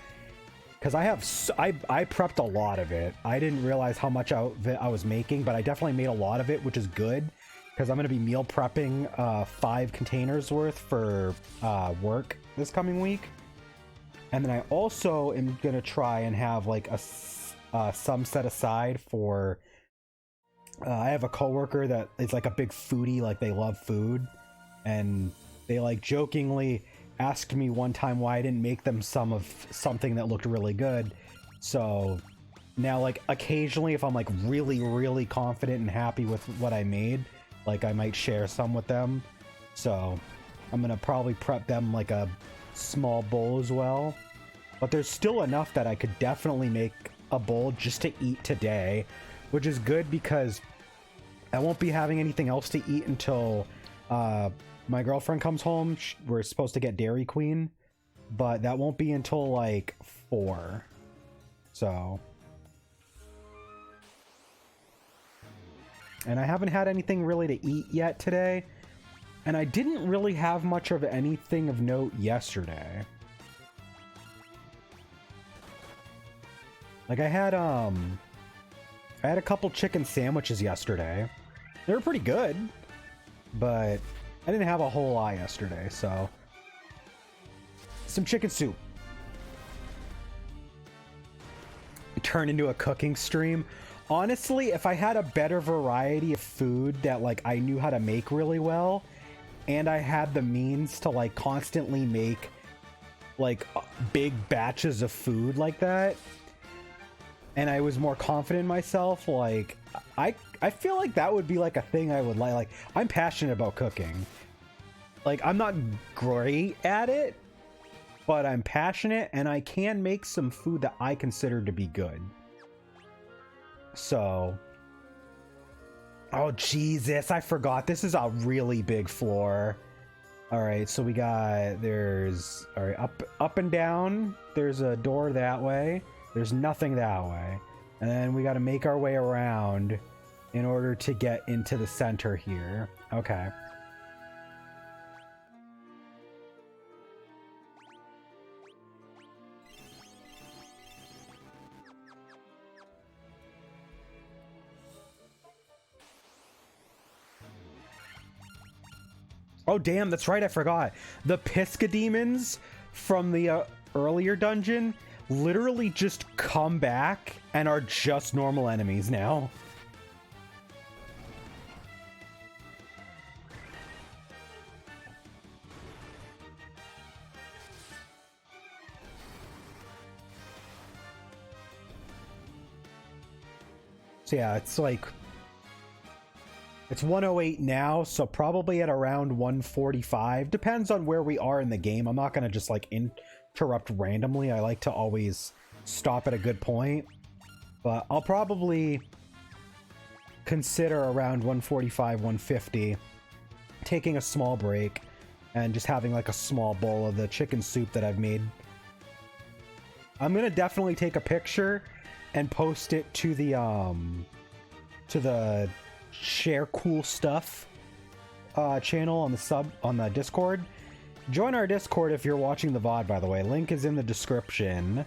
because I prepped a lot of it. I didn't realize how much I was making, but I definitely made a lot of it, which is good, because I'm going to be meal prepping 5 containers worth for work this coming week. And then I also am going to try and have like some set aside for I have a coworker that is like a big foodie, like they love food, and they like jokingly asked me one time why I didn't make them some of something that looked really good. So now, like, occasionally if I'm like really confident and happy with what I made, like I might share some with them. So I'm gonna probably prep them like a small bowl as well, but there's still enough that I could definitely make a bowl just to eat today, which is good because I won't be having anything else to eat until my girlfriend comes home. We're supposed to get Dairy Queen, but that won't be until like 4. So, and I haven't had anything really to eat yet today, and I didn't really have much of anything of note yesterday. Like I had a couple chicken sandwiches yesterday. They were pretty good, but I didn't have a whole lot yesterday, so some chicken soup. Turn into a cooking stream. Honestly, if I had a better variety of food that like I knew how to make really well, and I had the means to like constantly make like big batches of food like that, and I was more confident in myself, like I feel like that would be like a thing I would like. Like, I'm passionate about cooking. Like, I'm not great at it, but I'm passionate, and I can make some food that I consider to be good. So, oh Jesus, I forgot. This is a really big floor. All right, so we got, there's, all right, up and down. There's a door that way. There's nothing that way. And then we got to make our way around in order to get into the center here. Okay. Oh, damn, that's right, I forgot. The Pisca demons from the earlier dungeon literally just come back and are just normal enemies now. So yeah, it's like, it's 108 now, so probably at around 145. Depends on where we are in the game. I'm not going to just like interrupt randomly. I like to always stop at a good point. But I'll probably consider around 145, 150, taking a small break and just having like a small bowl of the chicken soup that I've made. I'm going to definitely take a picture and post it to the share cool stuff channel on the Discord. Join our Discord if you're watching the VOD, by the way. Link is in the description.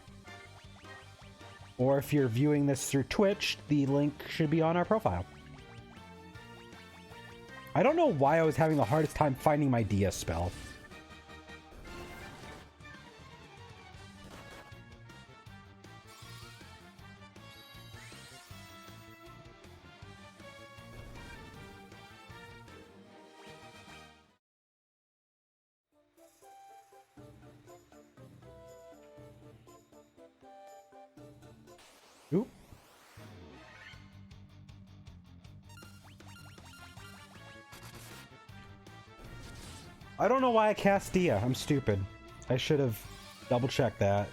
Or if you're viewing this through Twitch, the link should be on our profile. I don't know why I was having the hardest time finding my Dia spell. Oop. I don't know why I cast Dia. I'm stupid. I should have double checked that.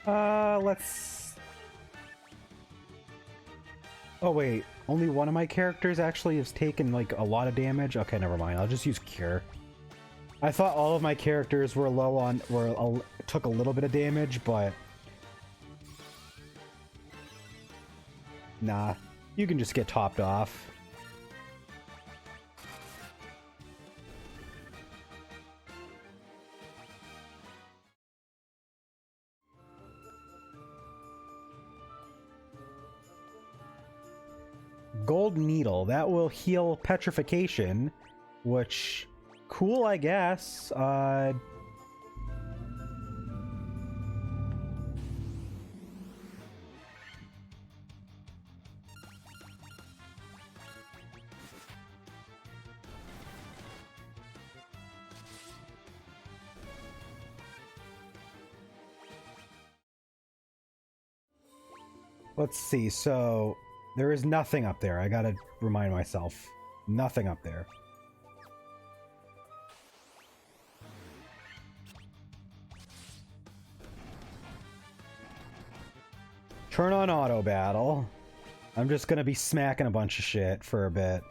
Let's... Oh wait, only one of my characters actually has taken like a lot of damage? Okay, never mind. I'll just use Cure. I thought all of my characters were low on... took a little bit of damage, but... Nah, you can just get topped off. Gold Needle, that will heal petrification, which, cool, I guess. Let's see, so there is nothing up there. I gotta remind myself. Nothing up there. Turn on auto battle. I'm just gonna be smacking a bunch of shit for a bit.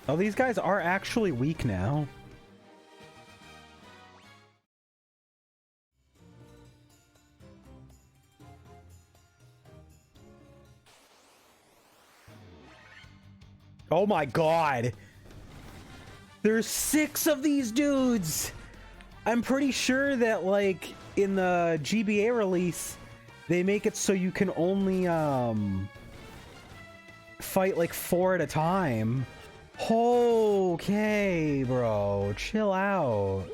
Oh, these guys are actually weak now. Oh my god! There's 6 of these dudes! I'm pretty sure that, like, in the GBA release, they make it so you can only, fight, like, 4 at a time. Okay, bro. Chill out.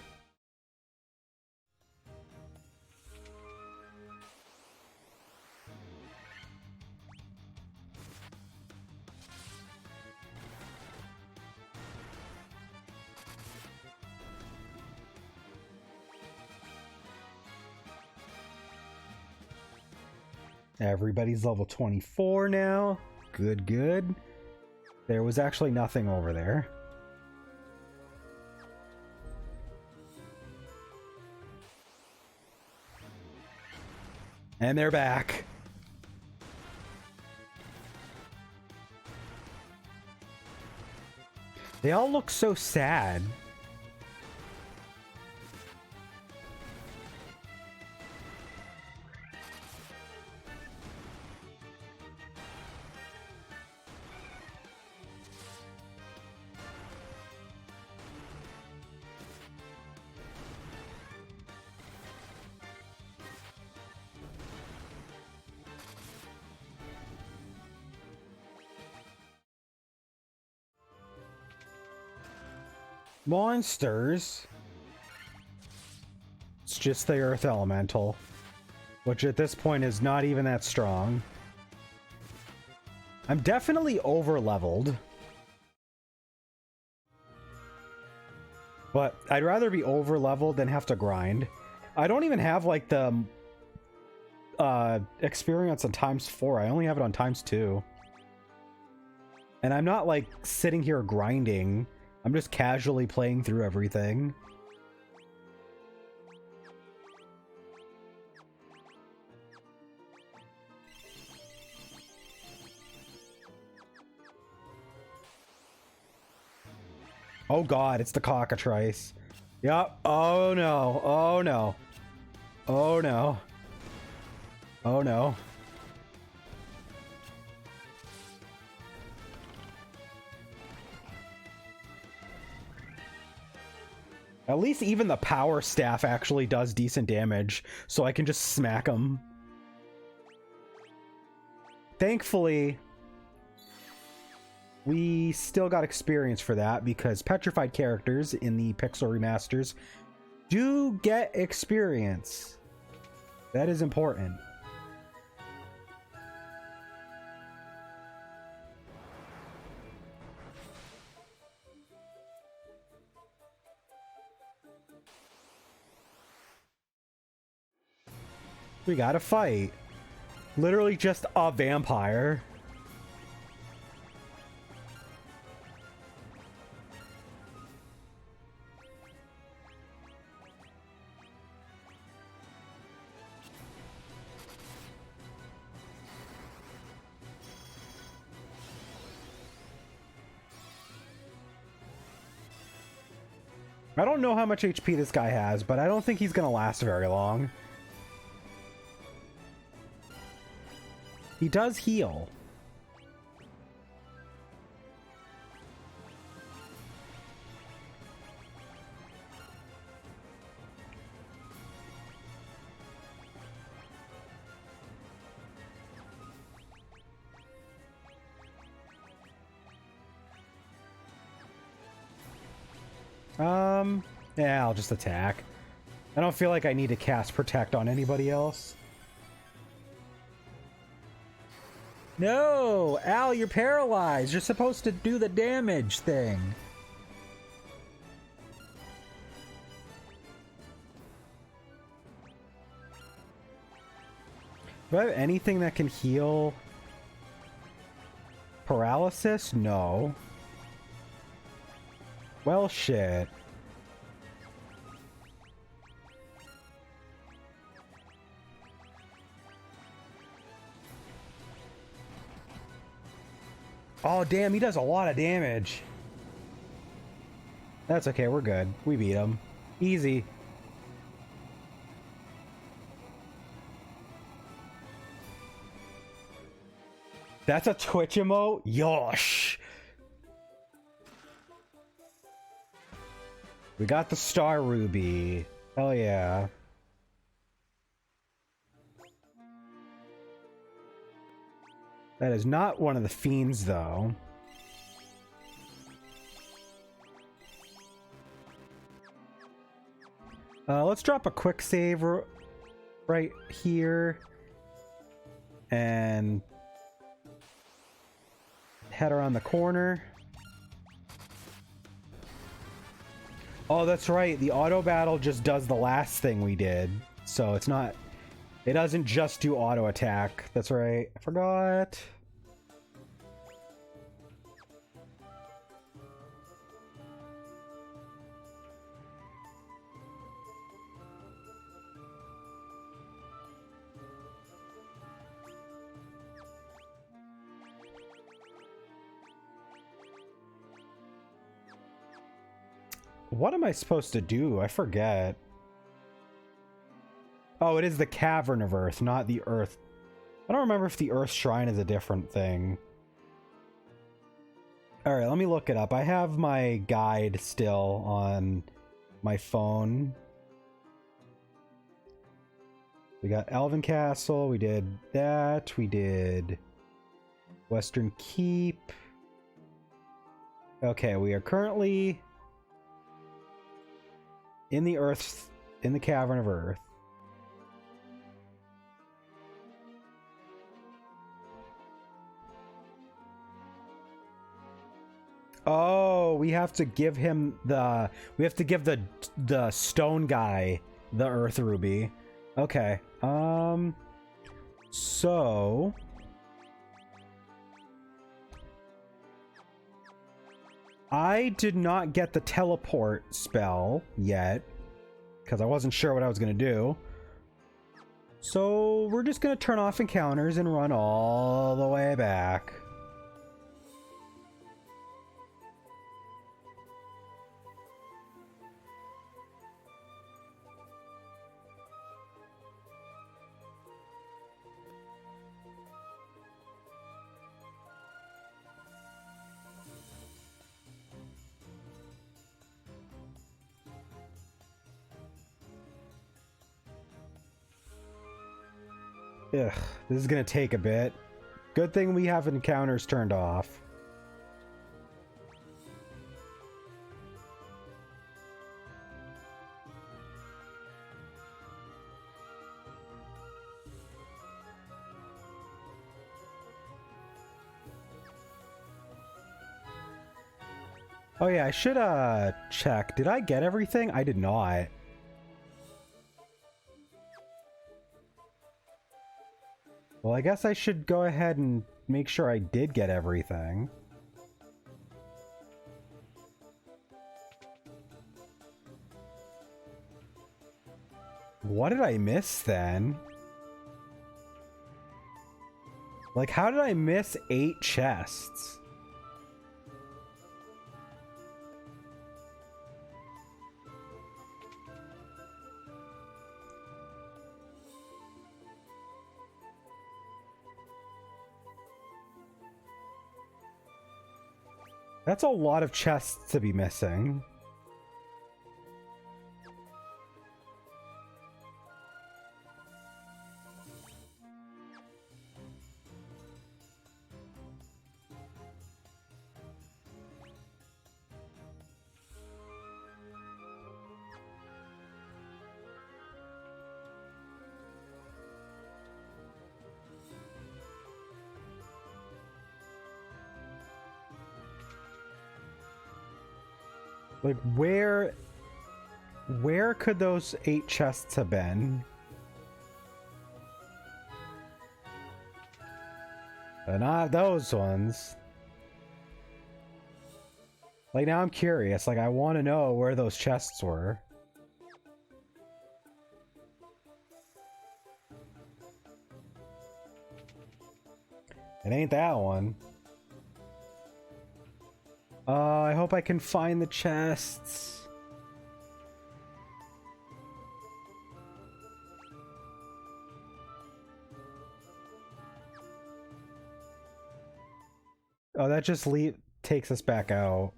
Everybody's level 24 now. Good, good. There was actually nothing over there. And they're back. They all look so sad. Monsters. It's just the Earth Elemental, which at this point is not even that strong. I'm definitely over-leveled. But I'd rather be over-leveled than have to grind. I don't even have, like, the experience on ×4. I only have it on ×2. And I'm not, like, sitting here grinding. I'm just casually playing through everything. Oh god, it's the cockatrice. Yup. Oh no. Oh no. Oh no. Oh no. At least even the power staff actually does decent damage, so I can just smack them. Thankfully, we still got experience for that, because petrified characters in the Pixel remasters do get experience. That is important. We gotta fight. Literally just a vampire. I don't know how much HP this guy has, but I don't think he's gonna last very long. He does heal. Yeah, I'll just attack. I don't feel like I need to cast Protect on anybody else. No! Al, you're paralyzed! You're supposed to do the damage thing! Do I have anything that can heal paralysis? No. Well, shit. Oh, damn, he does a lot of damage. That's okay, we're good. We beat him. Easy. That's a Twitch emote? Yosh! We got the Star Ruby. Hell yeah. That is not one of the fiends, though. Let's drop a quick save right here. And head around the corner. Oh, that's right. The auto battle just does the last thing we did. So it's not... It doesn't just do auto attack. That's right. I forgot. What am I supposed to do? I forget. Oh, it is the Cavern of Earth, not the Earth. I don't remember if the Earth Shrine is a different thing. Alright, let me look it up. I have my guide still on my phone. We got Elven Castle, we did that, we did Western Keep. Okay, we are currently in the Cavern of Earth. Oh, we have to give him the... We have to give the stone guy the Earth Ruby. Okay. So... I did not get the teleport spell yet, because I wasn't sure what I was going to do. So we're just going to turn off encounters and run all the way back. Ugh, this is gonna take a bit. Good thing we have encounters turned off. Oh yeah, I should check. Did I get everything? I did not. Well, I guess I should go ahead and make sure I did get everything. What did I miss then? Like, how did I miss 8 chests? That's a lot of chests to be missing. Like, where could those 8 chests have been? Not those ones. Like, now I'm curious. Like, I want to know where those chests were. It ain't that one. I hope I can find the chests. Oh, that just takes us back out.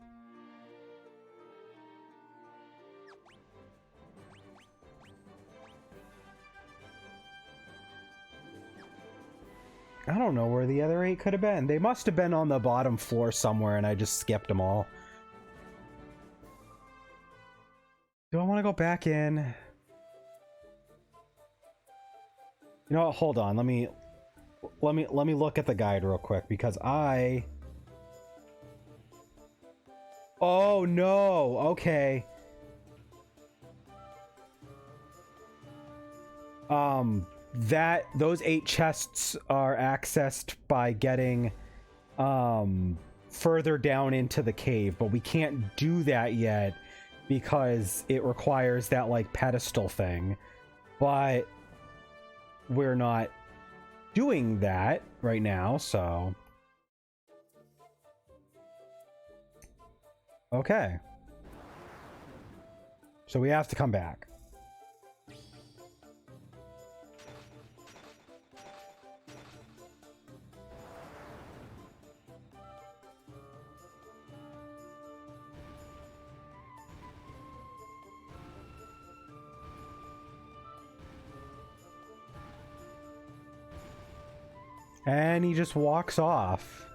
I don't know where the other 8 could have been. They must have been on the bottom floor somewhere and I just skipped them all. Do I want to go back in? You know what? Hold on. Let me look at the guide real quick because Oh no. Okay. Those 8 chests are accessed by getting further down into the cave, but we can't do that yet because it requires that like pedestal thing. But we're not doing that right now, so okay. So we have to come back. And he just walks off.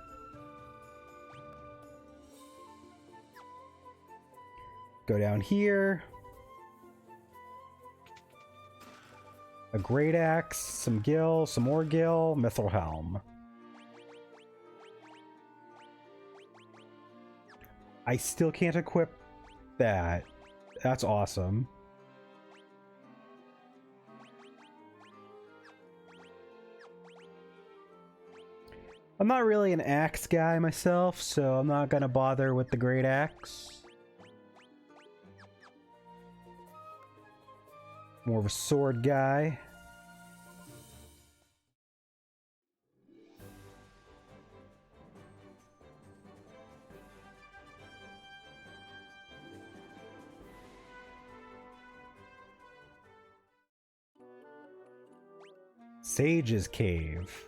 Go down here. A great axe, some gil, some more gil, mithril helm. I still can't equip that. That's awesome. I'm not really an axe guy myself, so I'm not gonna bother with the great axe. More of a sword guy. Sage's Cave.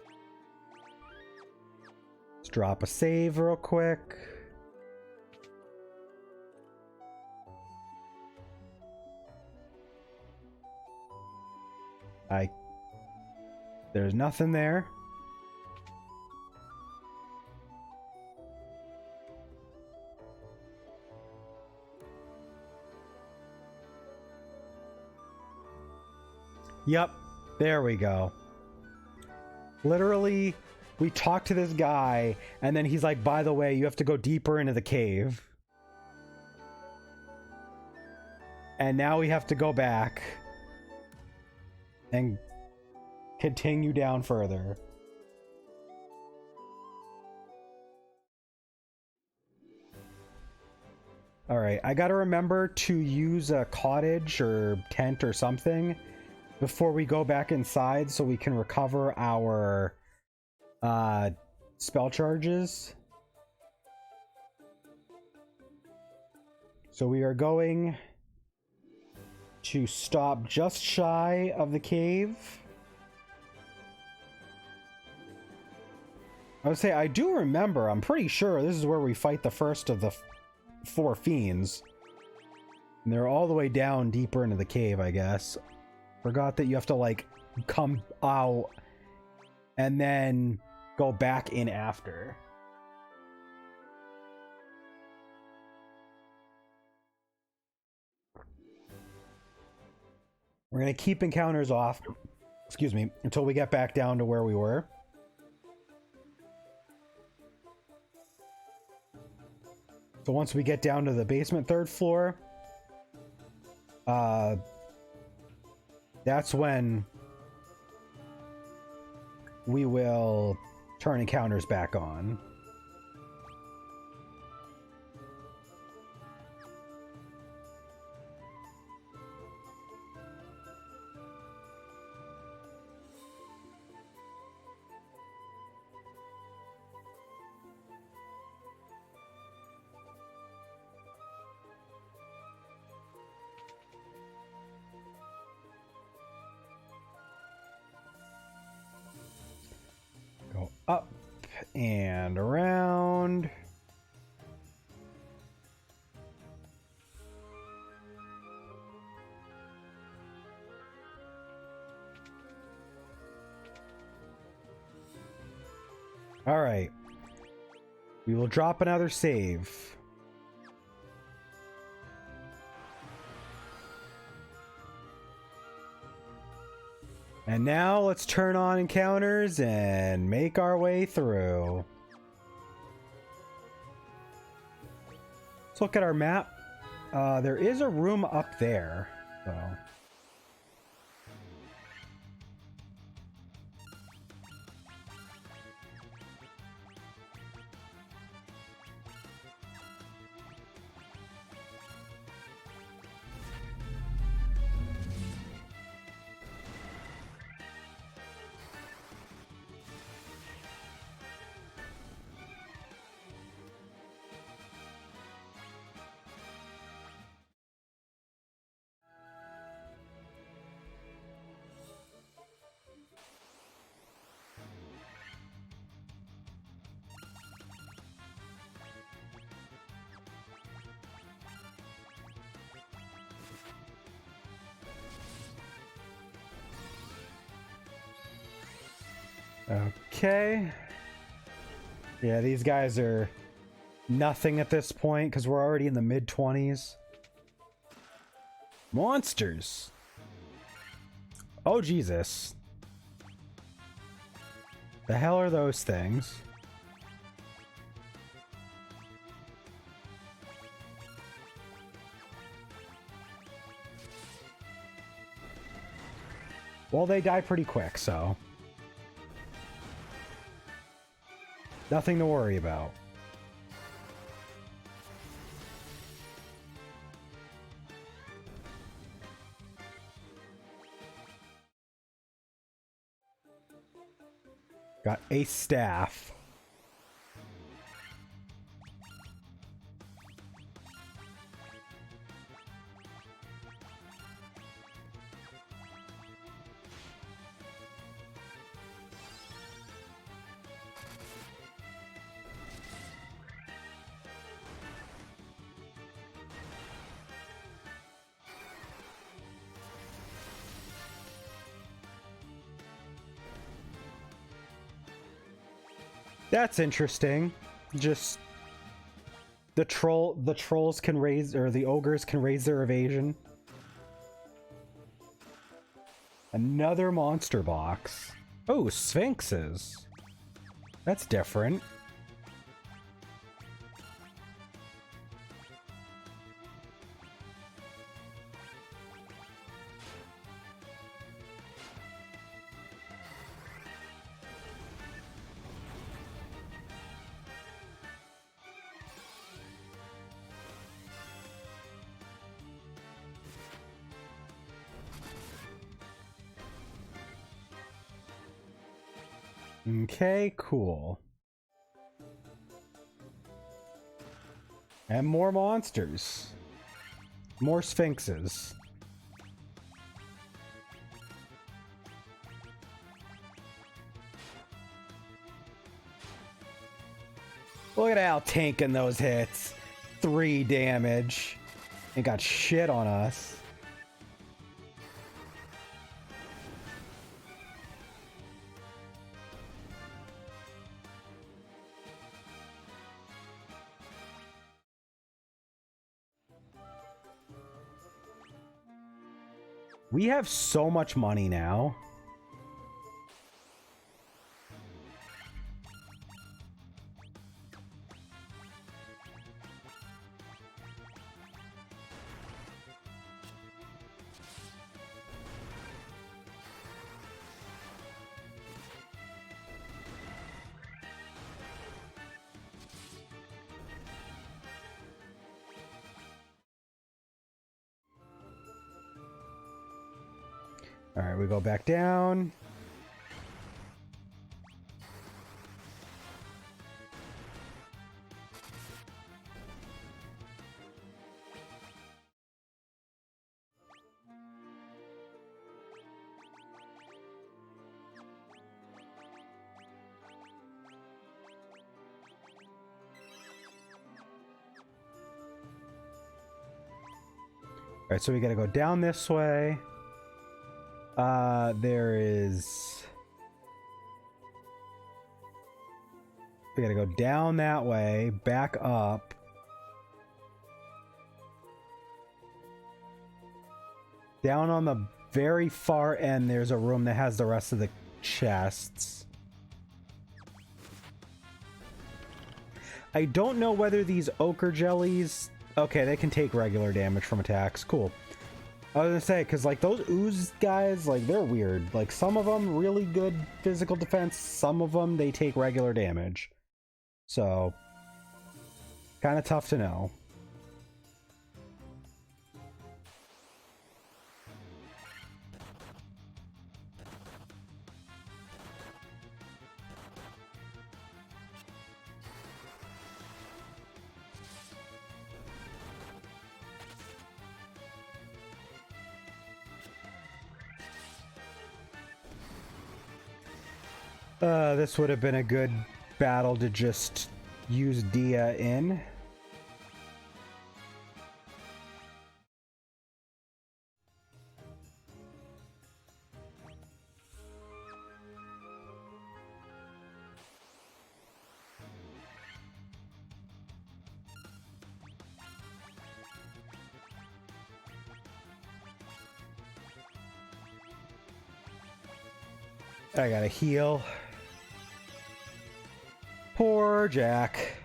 Let's drop a save real quick. There's nothing there. Yep, there we go. Literally, we talked to this guy, and then he's like, by the way, you have to go deeper into the cave. And now we have to go back and continue down further. All right, I gotta remember to use a cottage or tent or something before we go back inside so we can recover our spell charges. So we are going to stop just shy of the cave. I would say I do remember, I'm pretty sure this is where we fight the first of the 4 fiends. And they're all the way down deeper into the cave, I guess. Forgot that you have to like come out and then go back in after. We're gonna keep encounters off, excuse me, until we get back down to where we were. So once we get down to the basement 3rd floor, that's when we will turn encounters back on. Go up and around. All right. We will drop another save. And now let's turn on encounters and make our way through. Let's look at our map. There is a room up there, so. Okay. Yeah, these guys are nothing at this point because we're already in the mid-20s. Monsters. Oh, Jesus. The hell are those things? Well, they die pretty quick, so nothing to worry about. Got a staff. That's interesting. Just the trolls can raise, or the ogres can raise their evasion. Another monster box. Oh, sphinxes. That's different. Okay, cool. And more monsters. More sphinxes. Look at Al tanking those hits. 3 damage. Ain't got shit on us. We have so much money now. All right, we go back down. All right, so we got to go down this way. There is... We got to go down that way, back up. Down on the very far end, there's a room that has the rest of the chests. I don't know whether these ochre jellies... Okay, they can take regular damage from attacks. Cool. I was gonna say, because, like, those ooze guys, like, they're weird. Like, some of them, really good physical defense. Some of them, they take regular damage. So, kind of tough to know. This would have been a good battle to just use Dia in. I gotta heal. Poor Jack.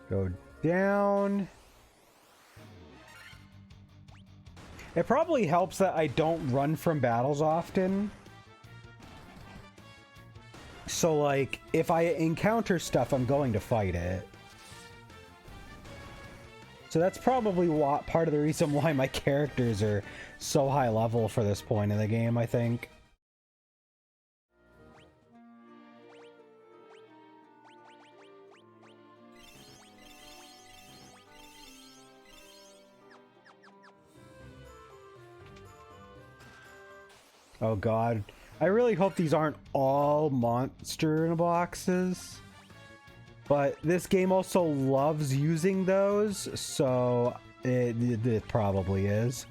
Go down. It probably helps that I don't run from battles often. So, like, if I encounter stuff, I'm going to fight it. So that's probably part of the reason why my characters are so high level for this point in the game, I think. Oh god. I really hope these aren't all monster boxes. But this game also loves using those, so it probably is.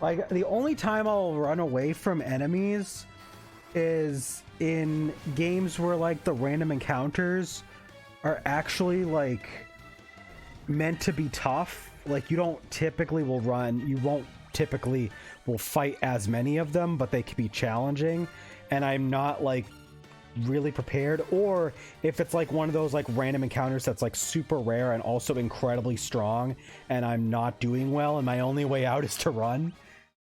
Like, the only time I'll run away from enemies is in games where, like, the random encounters are actually, like, meant to be tough. Like, you won't typically will fight as many of them, but they can be challenging, and I'm not, like, really prepared. Or if it's like one of those like random encounters that's like super rare and also incredibly strong, and I'm not doing well and my only way out is to run.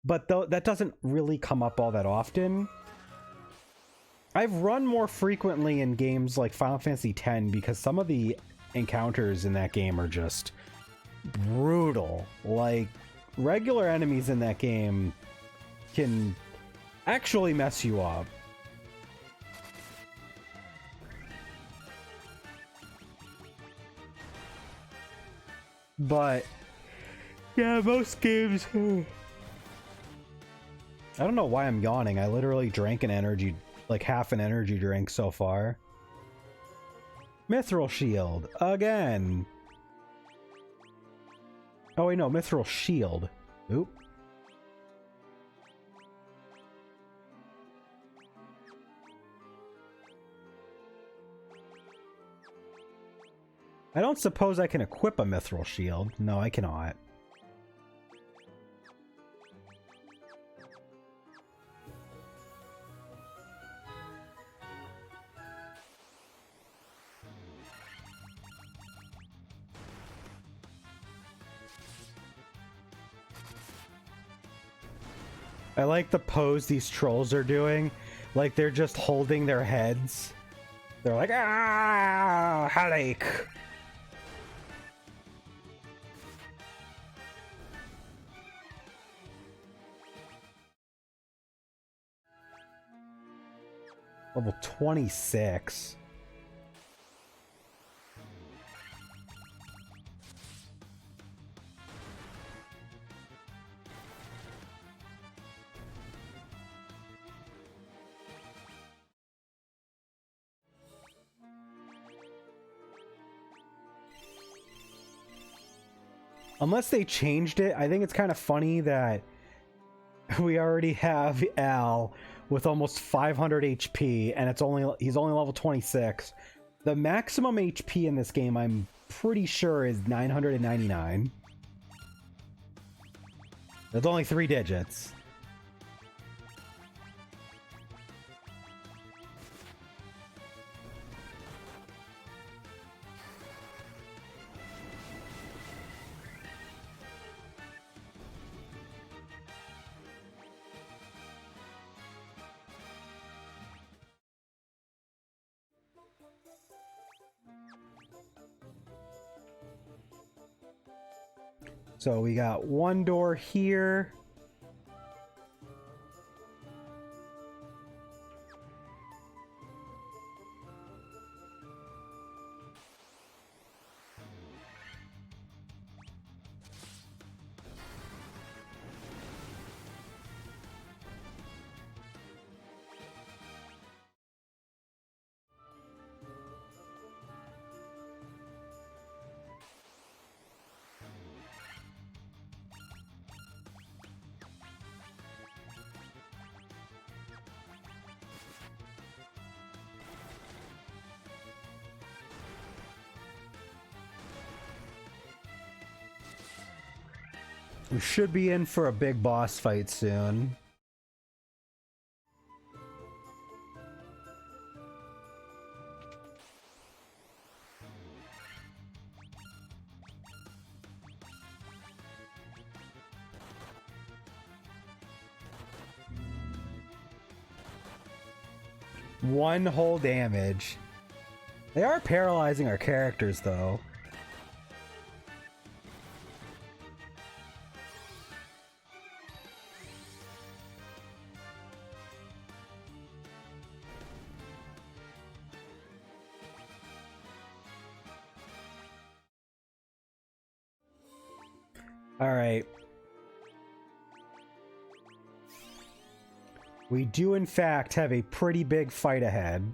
But though that doesn't really come up all that often. I've run more frequently in games like Final Fantasy X because some of the encounters in that game are just brutal. Like, regular enemies in that game can actually mess you up. But yeah, most games. I don't know why I'm yawning. I literally drank an energy, like half an energy drink so far. Mithril Shield again. Oh wait, no, Mithril Shield. Oop. I don't suppose I can equip a Mithril Shield. No, I cannot. I like the pose these trolls are doing. Like, they're just holding their heads. They're like, ah, headache. Level 26. Unless they changed it, I think it's kind of funny that we already have Al with almost 500 HP, and he's only level 26. The maximum HP in this game, I'm pretty sure, is 999. That's only 3 digits. So we got one door here. We should be in for a big boss fight soon. One whole damage. They are paralyzing our characters, though. All right. We do, in fact, have a pretty big fight ahead.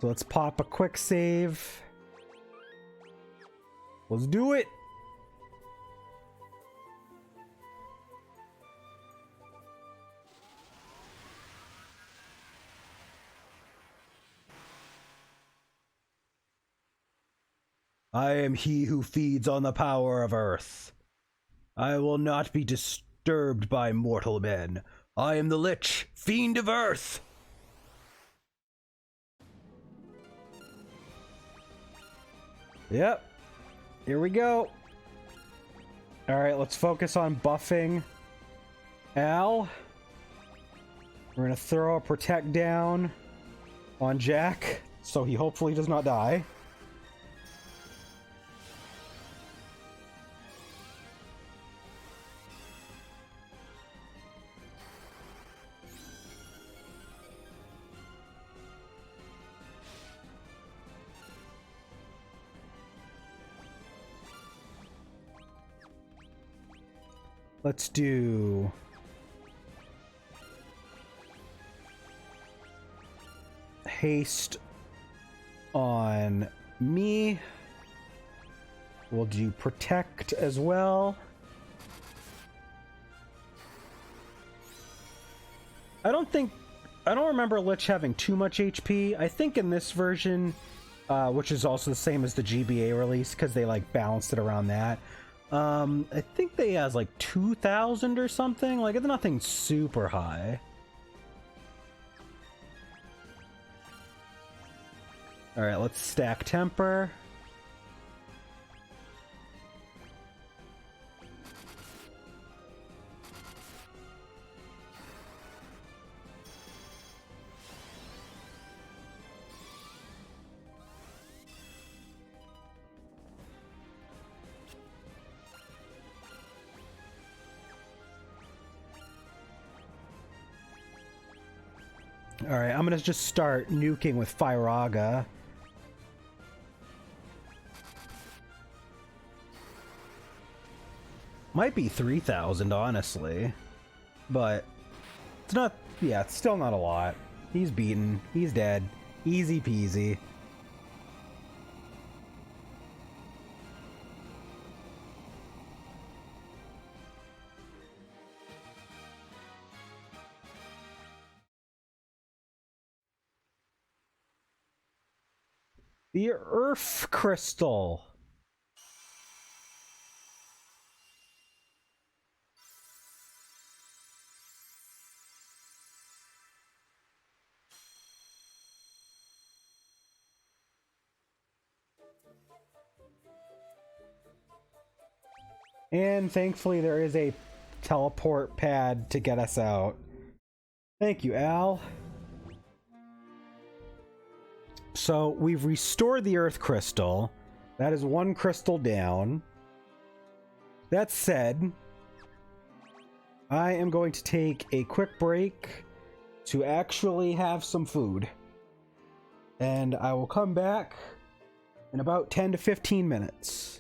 So let's pop a quick save. Let's do it. I am he who feeds on the power of earth. I will not be disturbed by mortal men. I am the Lich, fiend of earth. Yep. Here we go. Alright, let's focus on buffing Al. We're gonna throw a protect down on Jack, so he hopefully does not die. Let's do haste on me. We'll do protect as well. I don't remember Lich having too much HP. I think in this version, which is also the same as the GBA release, because they like balanced it around that. I think they has like 2,000 or something. Like, it's nothing super high. All right, let's stack temper. Alright, I'm gonna just start nuking with Firaga. Might be 3,000, honestly. But it's not, yeah, it's still not a lot. He's beaten. He's dead. Easy peasy. The Earth Crystal. And thankfully there is a teleport pad to get us out. Thank you, Al. So we've restored the Earth Crystal. That is one crystal down. That said, I am going to take a quick break to actually have some food. And I will come back in about 10 to 15 minutes.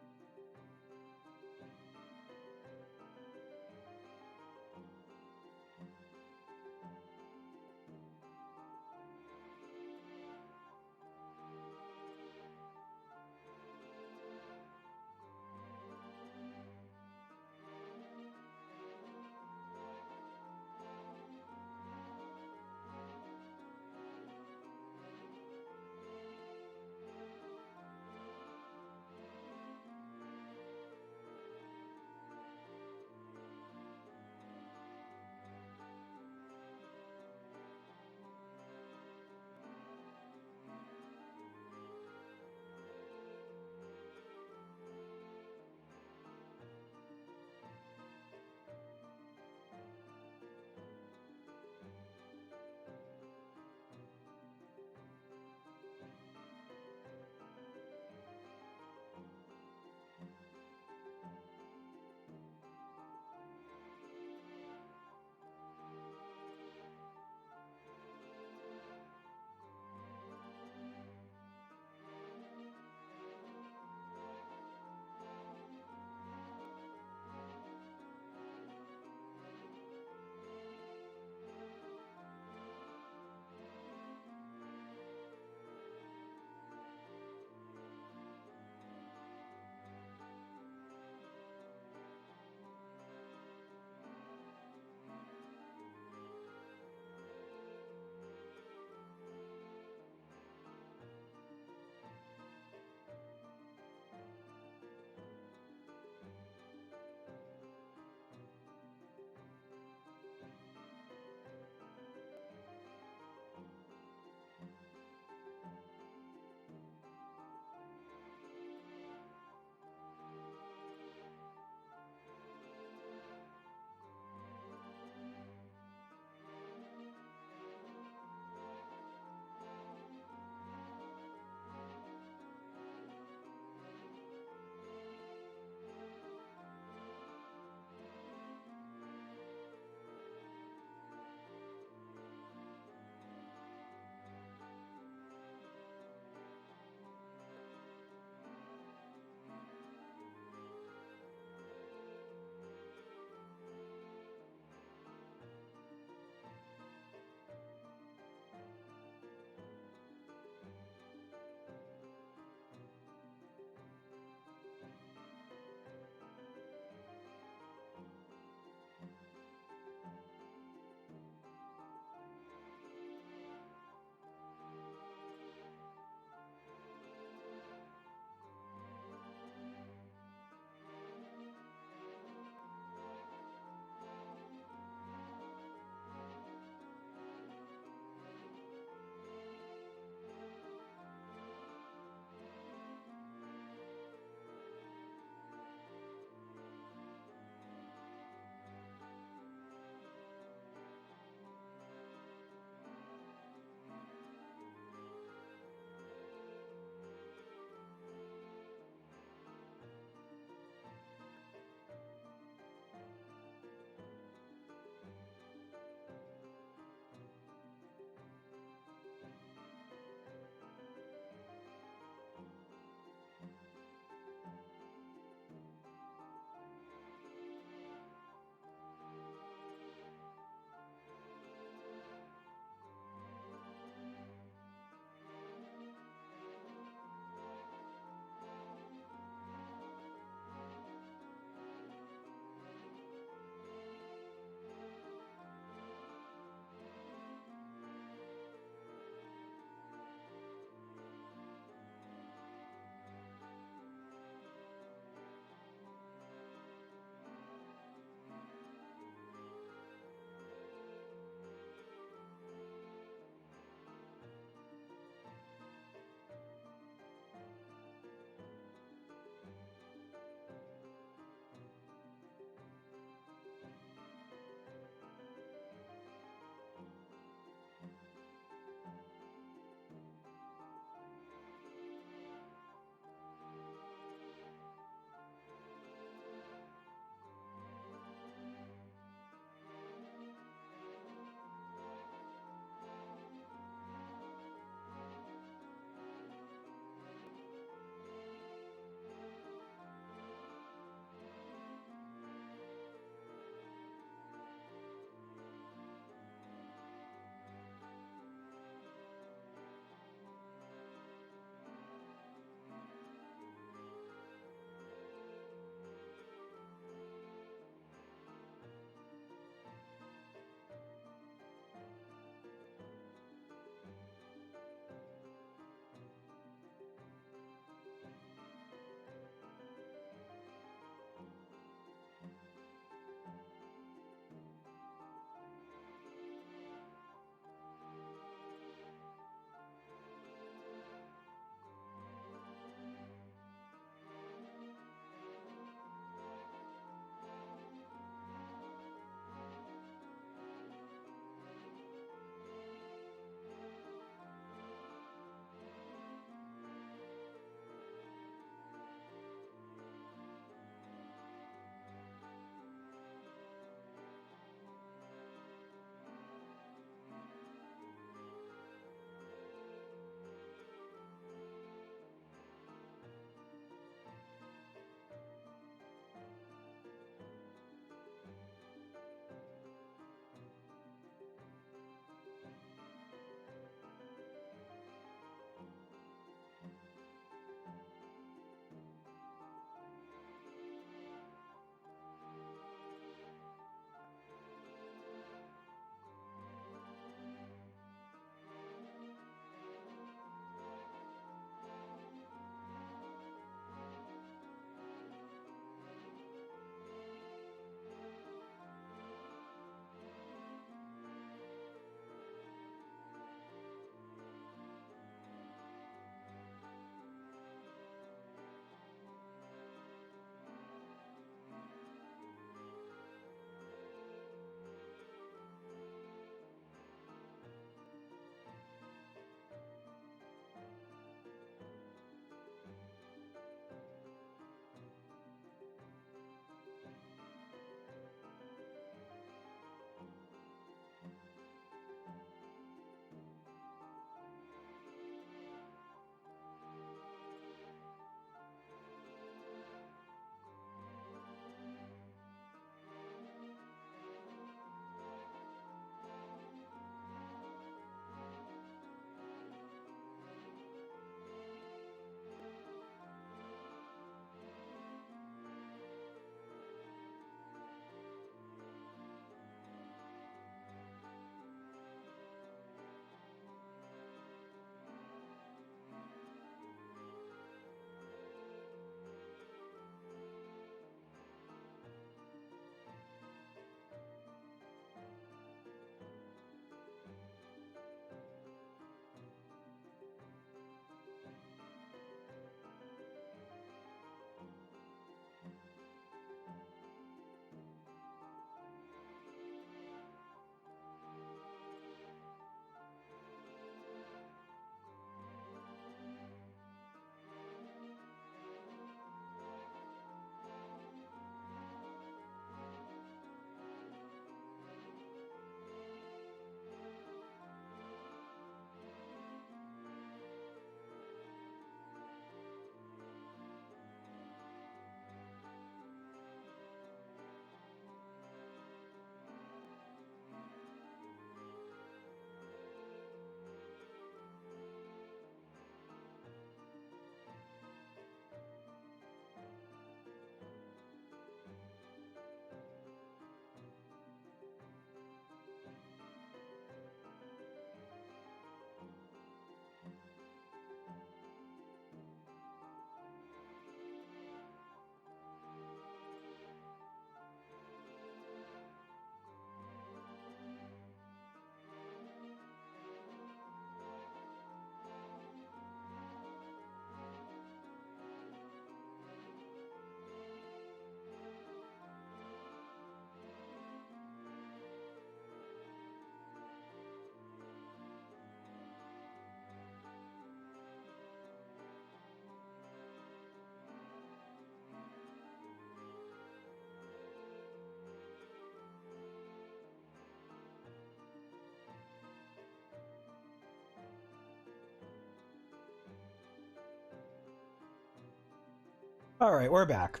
Alright, we're back.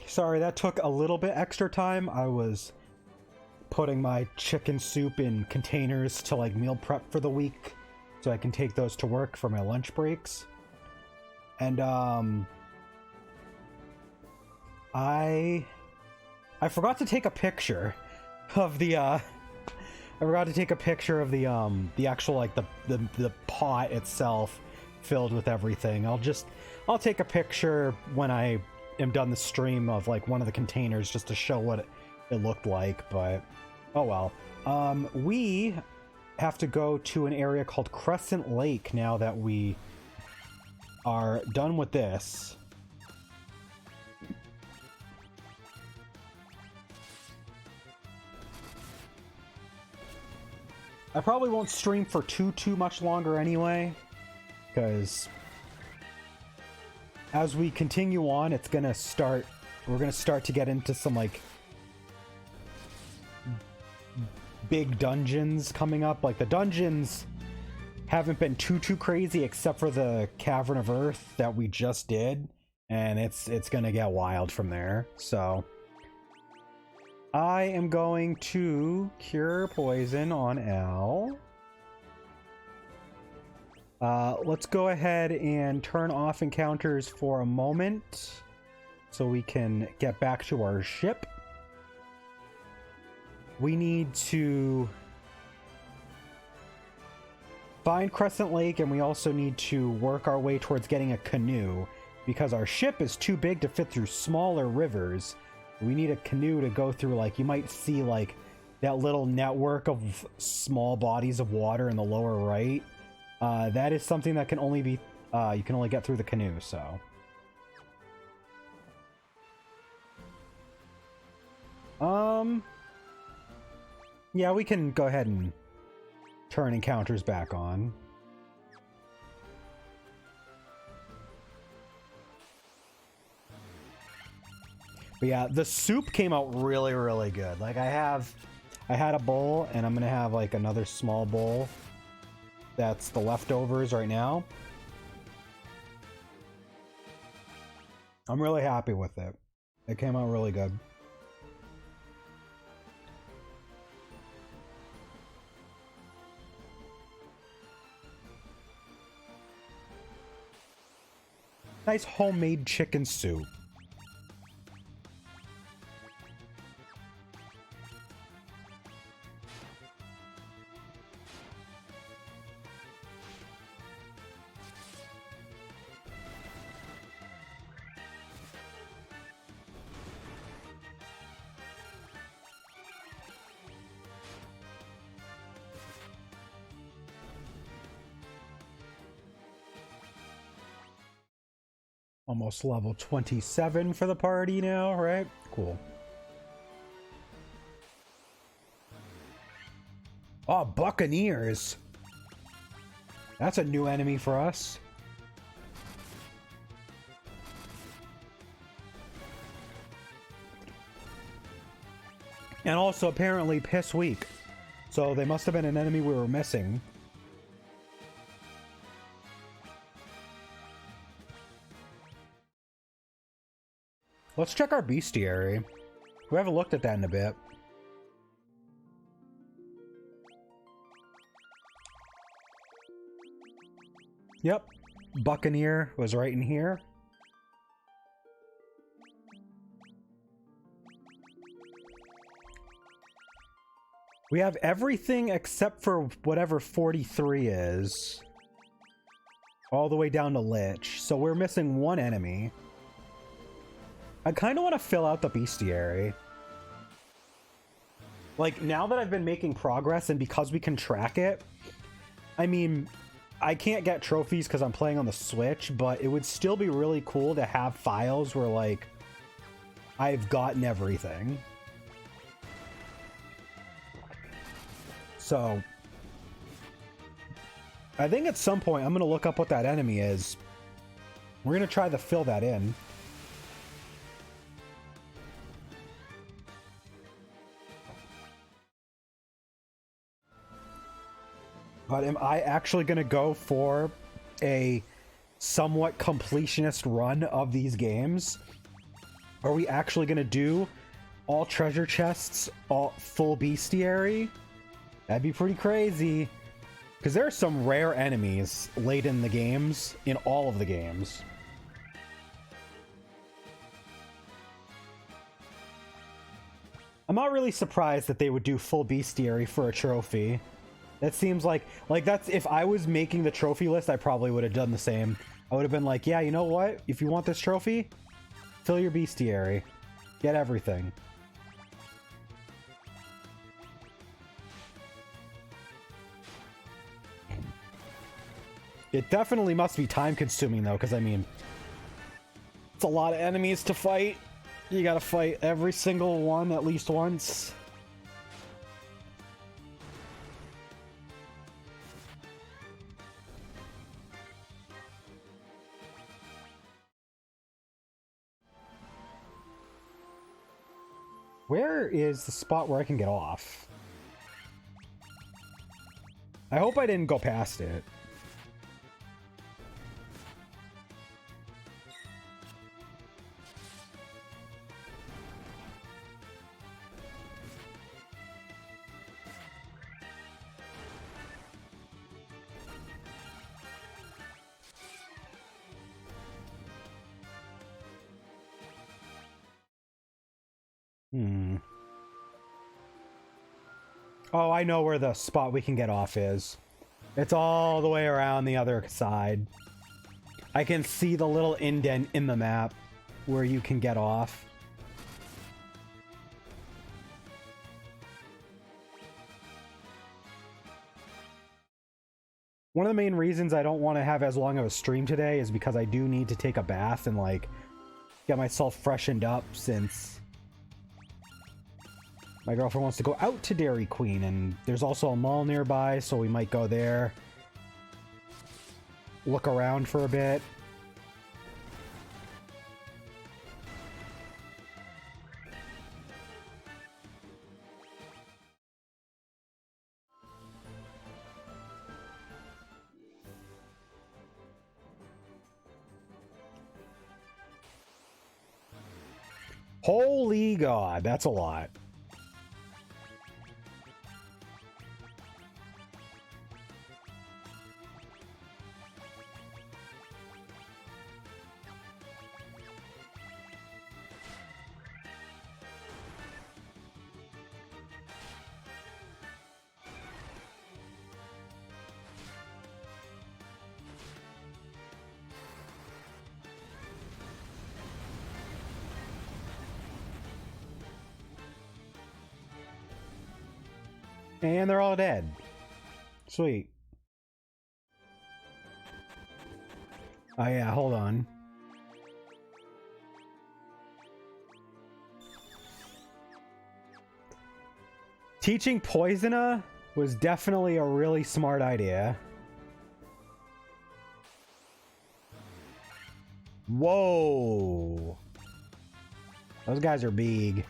Sorry, that took a little bit extra time. I was putting my chicken soup in containers to like meal prep for the week so I can take those to work for my lunch breaks. And I forgot to take a picture of the I forgot to take a picture of the actual like the pot itself filled with everything. I'll take a picture when I am done the stream of like one of the containers just to show what it looked like, but oh well. We have to go to an area called Crescent Lake now that we are done with this. I probably won't stream for too much longer anyway, because as we continue on, we're gonna start to get into some like big dungeons coming up. Like the dungeons haven't been too crazy except for the Cavern of Earth that we just did, and it's gonna get wild from there. So I am going to cure poison on Al. Let's go ahead and turn off encounters for a moment so we can get back to our ship. We need to find Crescent Lake, and we also need to work our way towards getting a canoe because our ship is too big to fit through smaller rivers. We need a canoe to go through, like, you might see, like, that little network of small bodies of water in the lower right. That is something that can only be, you can only get through the canoe, so. Yeah, we can go ahead and turn encounters back on. But yeah, the soup came out really good. Like I had a bowl, and I'm gonna have like another small bowl. That's the leftovers right now. I'm really happy with it. It came out really good. Nice homemade chicken soup. Almost level 27 for the party now, right? Cool. Oh, Buccaneers. That's a new enemy for us. And also apparently Piss Weak. So they must have been an enemy we were missing. Let's check our bestiary. We haven't looked at that in a bit. Yep, Buccaneer was right in here. We have everything except for whatever 43 is. All the way down to Lich. So we're missing one enemy. I kind of want to fill out the bestiary. Like, now that I've been making progress and because we can track it, I mean, I can't get trophies because I'm playing on the Switch, but it would still be really cool to have files where, like, I've gotten everything. So, I think at some point I'm going to look up what that enemy is. We're going to try to fill that in. But am I actually going to go for a somewhat completionist run of these games, are we actually going to do all treasure chests, all full bestiary? That'd be pretty crazy. Because there are some rare enemies late in the games, in all of the games. I'm not really surprised that they would do full bestiary for a trophy. That seems like that's, if I was making the trophy list, I probably would have done the same. I would have been like, yeah, you know what? If you want this trophy, fill your bestiary. Get everything. It definitely must be time consuming though, because I mean, it's a lot of enemies to fight. You gotta fight every single one at least once. Where is the spot where I can get off? I hope I didn't go past it. Oh, I know where the spot we can get off is. It's all the way around the other side. I can see the little indent in the map where you can get off. One of the main reasons I don't want to have as long of a stream today is because I do need to take a bath and like get myself freshened up, since my girlfriend wants to go out to Dairy Queen, and there's also a mall nearby, so we might go there, look around for a bit. Holy God, that's a lot. And they're all dead. Sweet. Oh yeah, hold on. Teaching Poisona was definitely a really smart idea. Whoa. Those guys are big.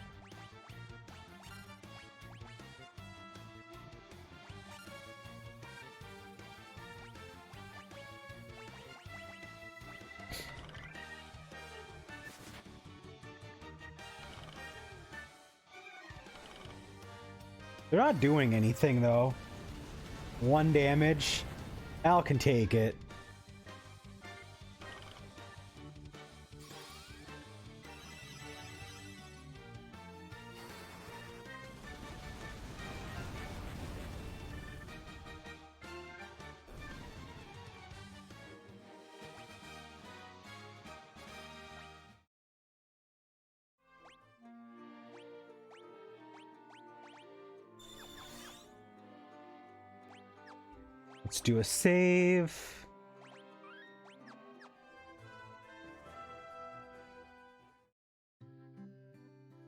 They're not doing anything, though. 1 damage. Al can take it. Let's do a save.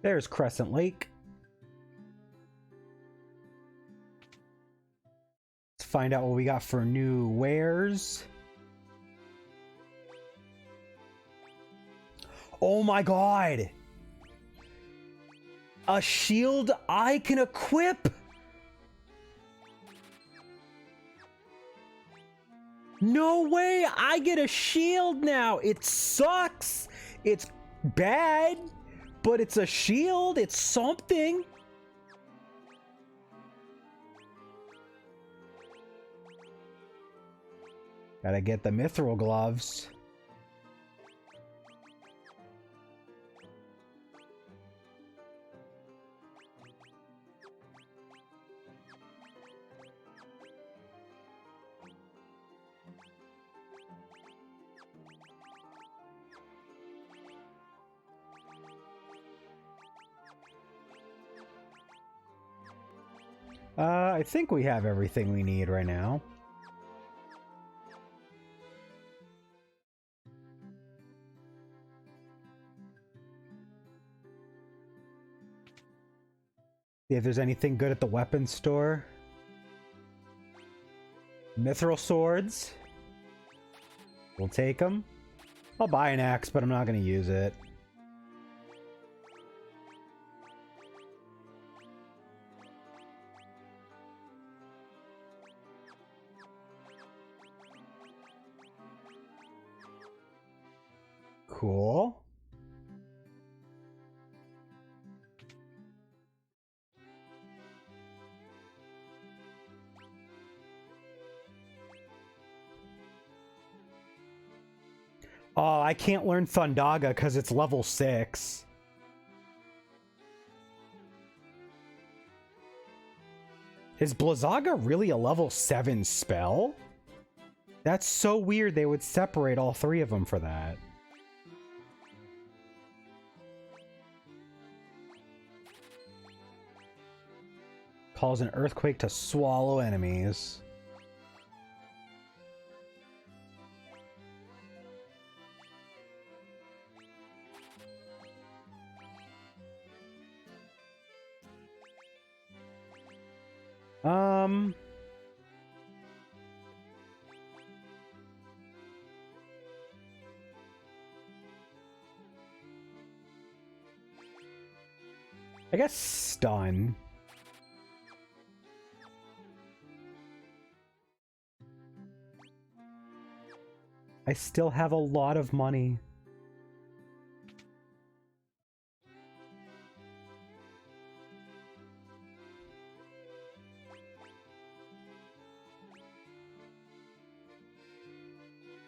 There's Crescent Lake. Let's find out what we got for new wares. Oh my God! A shield I can equip? No way! I get a shield now! It sucks! It's bad, but it's a shield. It's something. Gotta get the mithril gloves. I think we have everything we need right now. See if there's anything good at the weapons store. Mithril swords. We'll take them. I'll buy an axe, but I'm not going to use it. Cool. Oh, I can't learn Thundaga because it's level 6. Is Blizzaga really a level 7 spell? That's so weird they would separate all three of them for that. Cause an earthquake to swallow enemies. I guess stun. I still have a lot of money.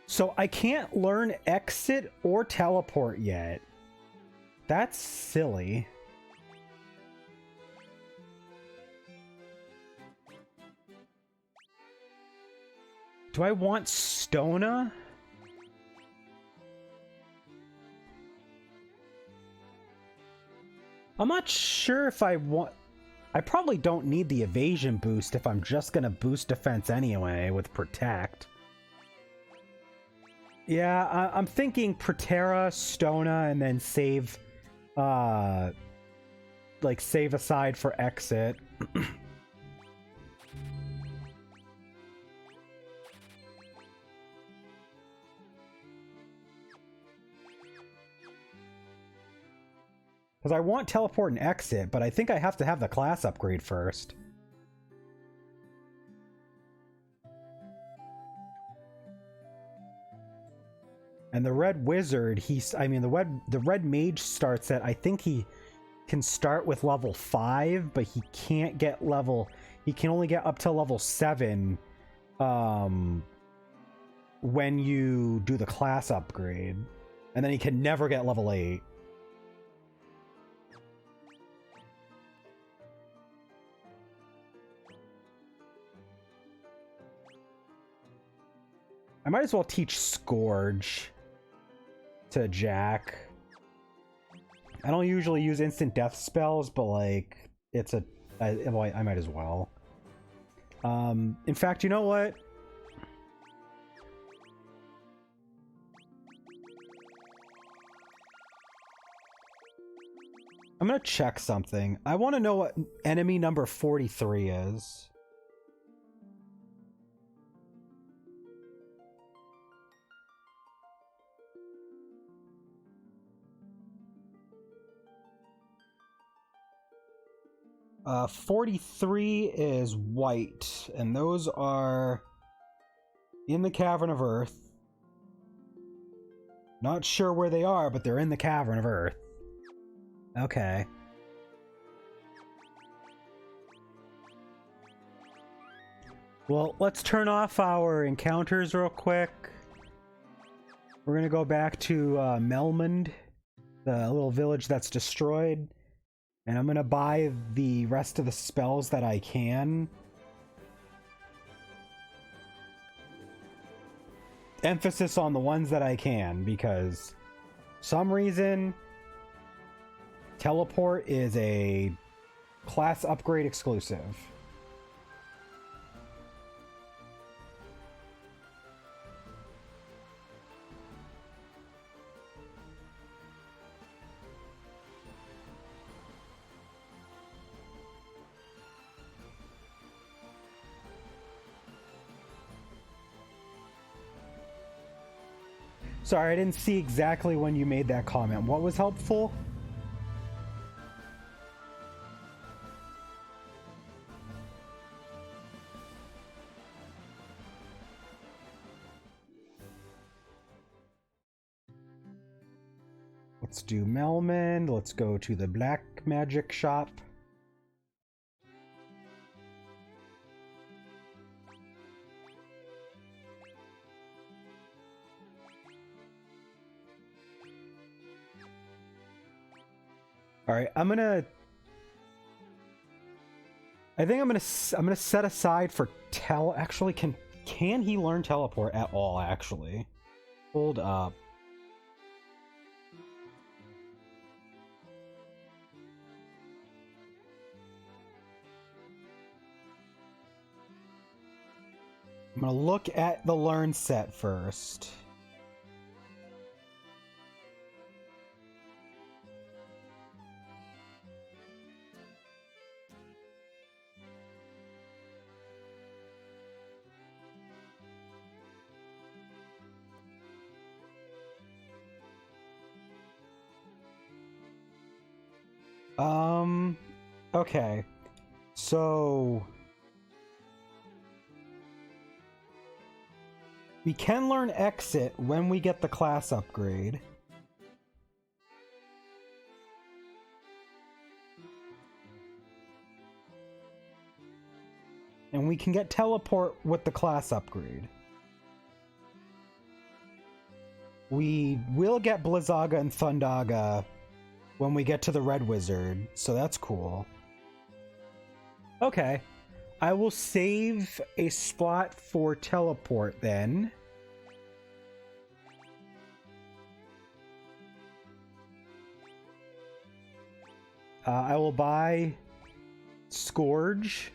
So I can't learn exit or teleport yet. That's silly. Do I want Stona? I'm not sure if I want... I probably don't need the evasion boost if I'm just gonna boost defense anyway with Protect. Yeah, I'm thinking Protera, Stona, and then save... like, save aside for exit. Because I want teleport and exit, but I think I have to have the class upgrade first. And the red wizard, the red mage starts at, I think he can start with level 5, but he can't get he can only get up to level 7 when you do the class upgrade. And then he can never get level 8. I might as well teach Scourge to Jack. I don't usually use instant death spells, but like, it's I might as well. In fact, you know what? I'm gonna check something. I want to know what enemy number 43 is. 43 is white, and those are In the Cavern of Earth. Not sure where they are, but they're in the Cavern of Earth. Okay. Well, let's turn off our encounters real quick. We're gonna go back to Melmond, the little village that's destroyed. And I'm gonna buy the rest of the spells that I can. Emphasis on the ones that I can, because for some reason teleport is a class upgrade exclusive. Sorry, I didn't see exactly when you made that comment. What was helpful? Let's do Melmond. Let's go to the black magic shop. All right, I think I'm gonna set aside for actually, can he learn teleport at all? Actually, hold up. I'm gonna look at the learn set first. Okay. So we can learn exit when we get the class upgrade. And we can get teleport with the class upgrade. We will get Blizzaga and Thundaga when we get to the Red Wizard, so that's cool. Okay. I will save a spot for teleport then. I will buy Scourge.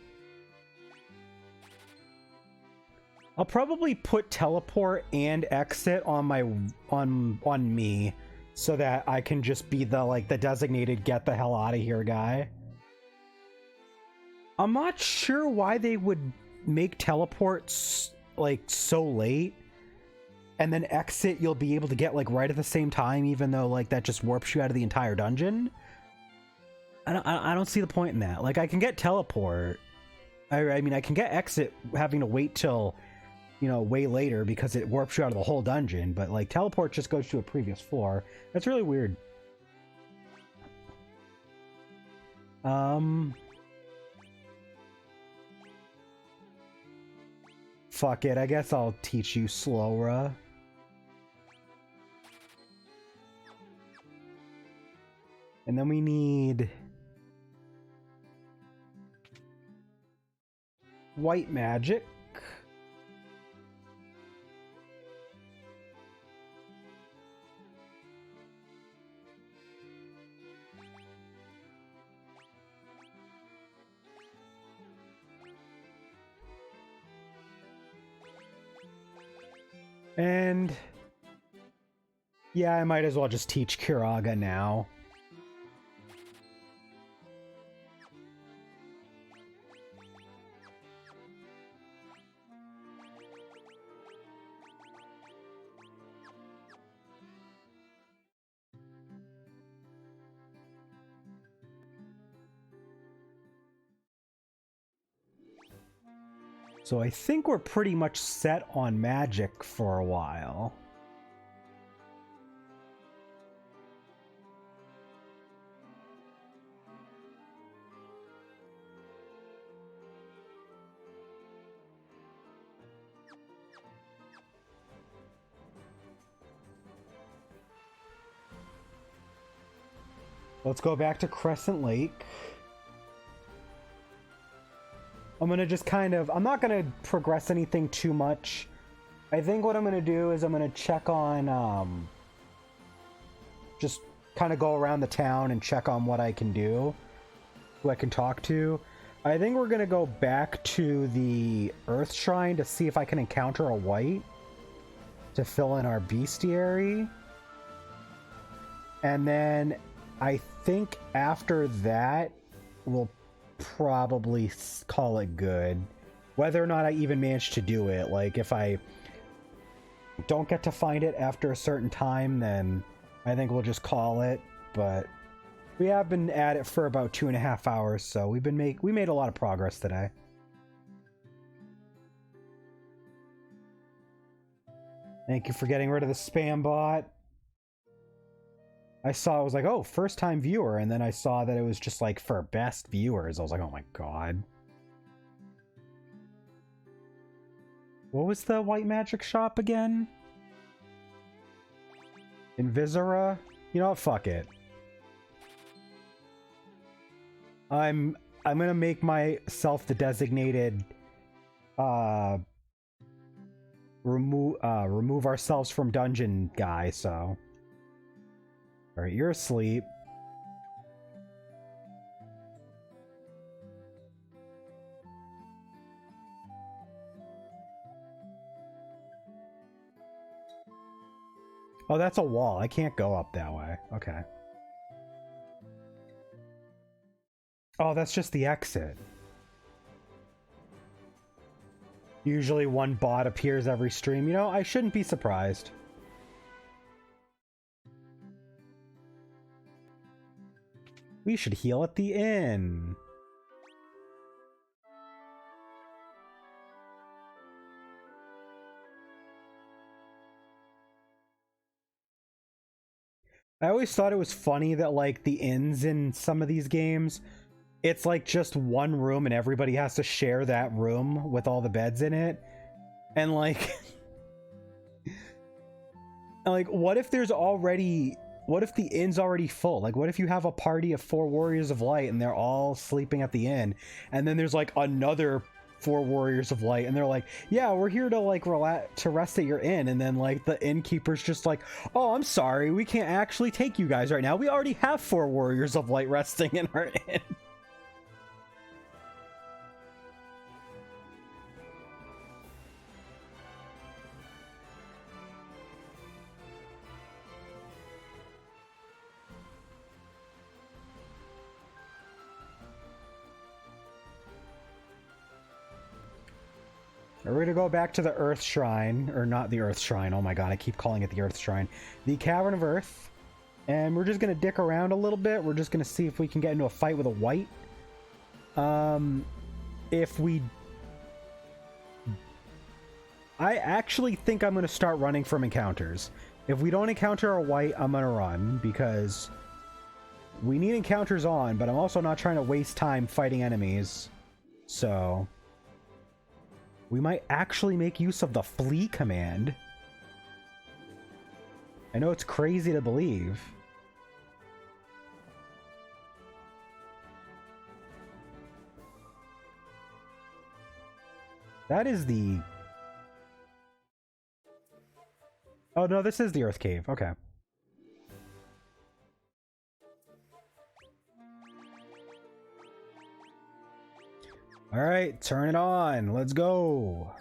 I'll probably put teleport and exit on my on me so that I can just be the designated get the hell out of here guy. I'm not sure why they would make teleports so late, and then exit you'll be able to get right at the same time, even though that just warps you out of the entire dungeon. I don't see the point in that. I can get teleport. I mean, I can get exit having to wait till, way later because it warps you out of the whole dungeon, but teleport just goes to a previous floor. That's really weird. Fuck it, I guess I'll teach you Slowra. And then we need white magic. And yeah, I might as well just teach Kiraga now. So I think we're pretty much set on magic for a while. Let's go back to Crescent Lake. I'm gonna just I'm not gonna progress anything too much. I think what I'm gonna do is I'm gonna check on, just kind of go around the town and check on what I can do, who I can talk to. I think we're gonna go back to the Earth Shrine to see if I can encounter a white to fill in our bestiary. And then I think after that, we'll probably call it good. Whether or not I even manage to do it, like if I don't get to find it after a certain time, then I think we'll just call it. But we have been at it for about 2.5 hours, so we made a lot of progress today. Thank you for getting rid of the spam bot. I saw, I was like, oh, first time viewer, and then I saw that it was just like for best viewers. I was like, oh my god. What was the white magic shop again? Invisora? You know what, fuck it. I'm gonna make myself the designated remove ourselves from dungeon guy, so. Alright, you're asleep. Oh, that's a wall. I can't go up that way. Okay. Oh, that's just the exit. Usually one bot appears every stream. You know, I shouldn't be surprised. We should heal at the inn. I always thought it was funny that, like, the inns in some of these games, it's like just one room and everybody has to share that room with all the beds in it. And like, like, what if there's already... What if the inn's already full? Like, what if you have a party of 4 Warriors of Light and they're all sleeping at the inn, and then there's like another 4 Warriors of Light and they're like, yeah, we're here to like to rest at your inn, and then like the innkeeper's just like, oh, I'm sorry, we can't actually take you guys right now. We already have 4 Warriors of Light resting in our inn. We're gonna go back to the Earth Shrine, or not the Earth Shrine, oh my god, I keep calling it the Earth Shrine. The Cavern of Earth, and we're just gonna dick around a little bit. We're just gonna see if we can get into a fight with a white. If we... I actually think I'm gonna start running from encounters. If we don't encounter a white, I'm gonna run, because we need encounters on, but I'm also not trying to waste time fighting enemies, so... We might actually make use of the flee command. I know it's crazy to believe. That is the... Oh no, this is the Earth Cave. Okay. All right, turn it on. Let's go.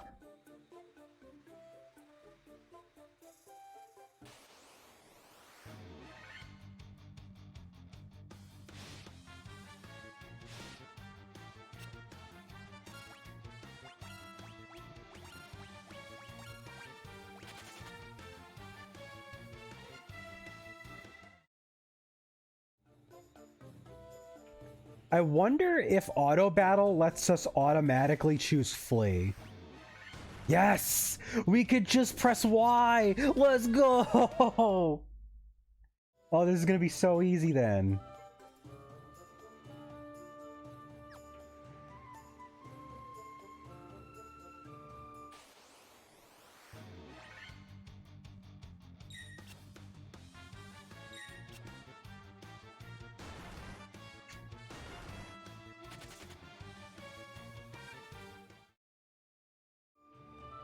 I wonder if auto battle lets us automatically choose flee. Yes! We could just press Y! Let's go! Oh, this is gonna be so easy then.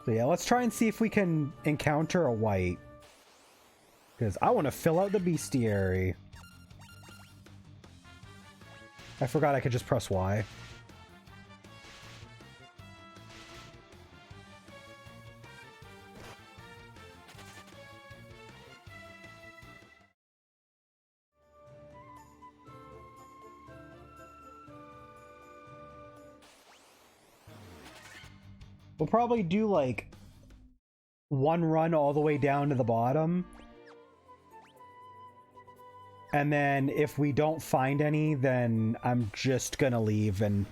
So yeah, let's try and see if we can encounter a white. Because I want to fill out the bestiary. I forgot I could just press Y. We'll probably do like one run all the way down to the bottom. And then if we don't find any, then I'm just gonna leave, and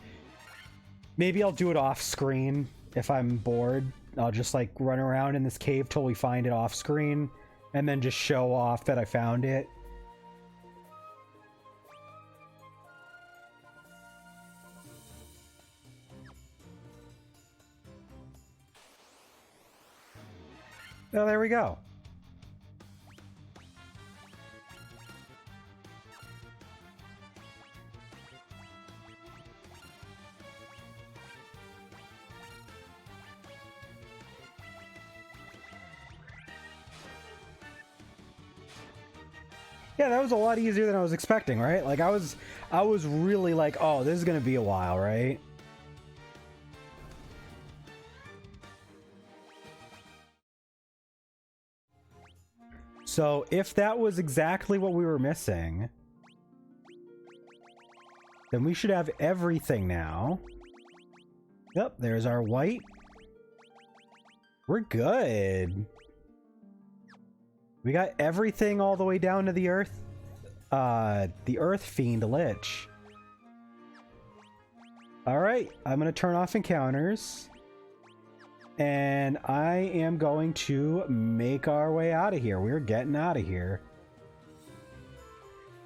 maybe I'll do it off screen if I'm bored. I'll just like run around in this cave till we find it off screen and then just show off that I found it. Oh, there we go. Yeah, that was a lot easier than I was expecting, right? Like I was really like, oh, this is gonna be a while, right? So if that was exactly what we were missing, then we should have everything now. Yep, there's our white. We're good. We got everything all the way down to the earth fiend lich. All right, I'm gonna turn off encounters, and I am going to make our way out of here. We're getting out of here.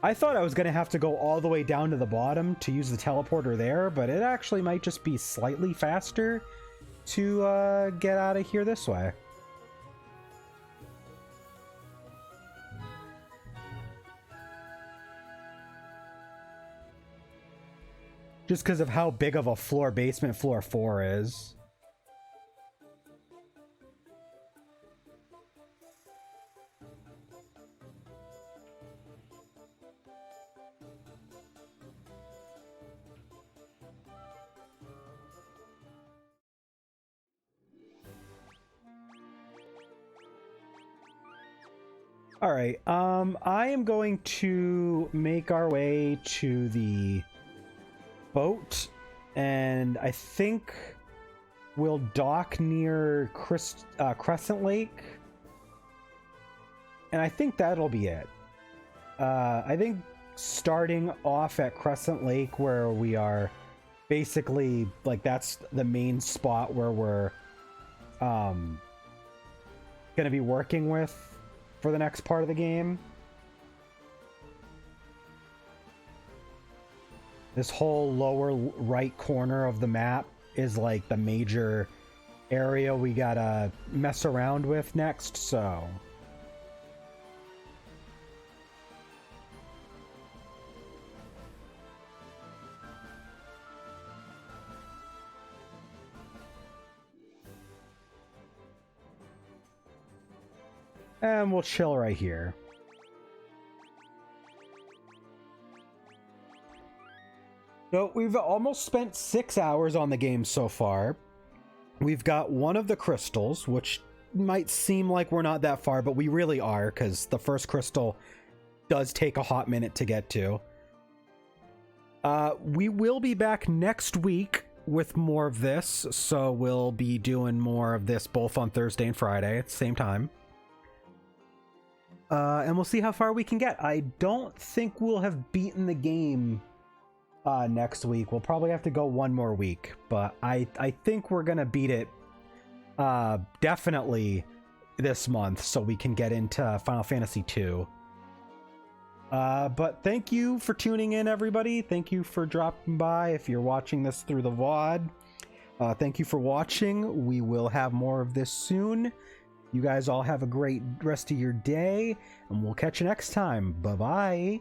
I thought I was gonna have to go all the way down to the bottom to use the teleporter there, but it actually might just be slightly faster to get out of here this way. Just because of how big of a floor basement floor 4 is. All right, I am going to make our way to the boat, and I think we'll dock near Crescent Lake, and I think that'll be it. I think starting off at Crescent Lake, where we are basically like that's the main spot where we're gonna be working with for the next part of the game. This whole lower right corner of the map is like the major area we gotta mess around with next, so... And we'll chill right here. So we've almost spent 6 hours on the game so far. We've got one of the crystals, which might seem like we're not that far, but we really are, because the first crystal does take a hot minute to get to. We will be back next week with more of this, so we'll be doing more of this both on Thursday and Friday at the same time. And we'll see how far we can get. I don't think we'll have beaten the game next week. We'll probably have to go one more week, but I think we're gonna beat it definitely this month so we can get into Final Fantasy 2. But thank you for tuning in, everybody. Thank you for dropping by if you're watching this through the VOD. Thank you for watching. We will have more of this soon. You guys all have a great rest of your day, and we'll catch you next time. Bye-bye.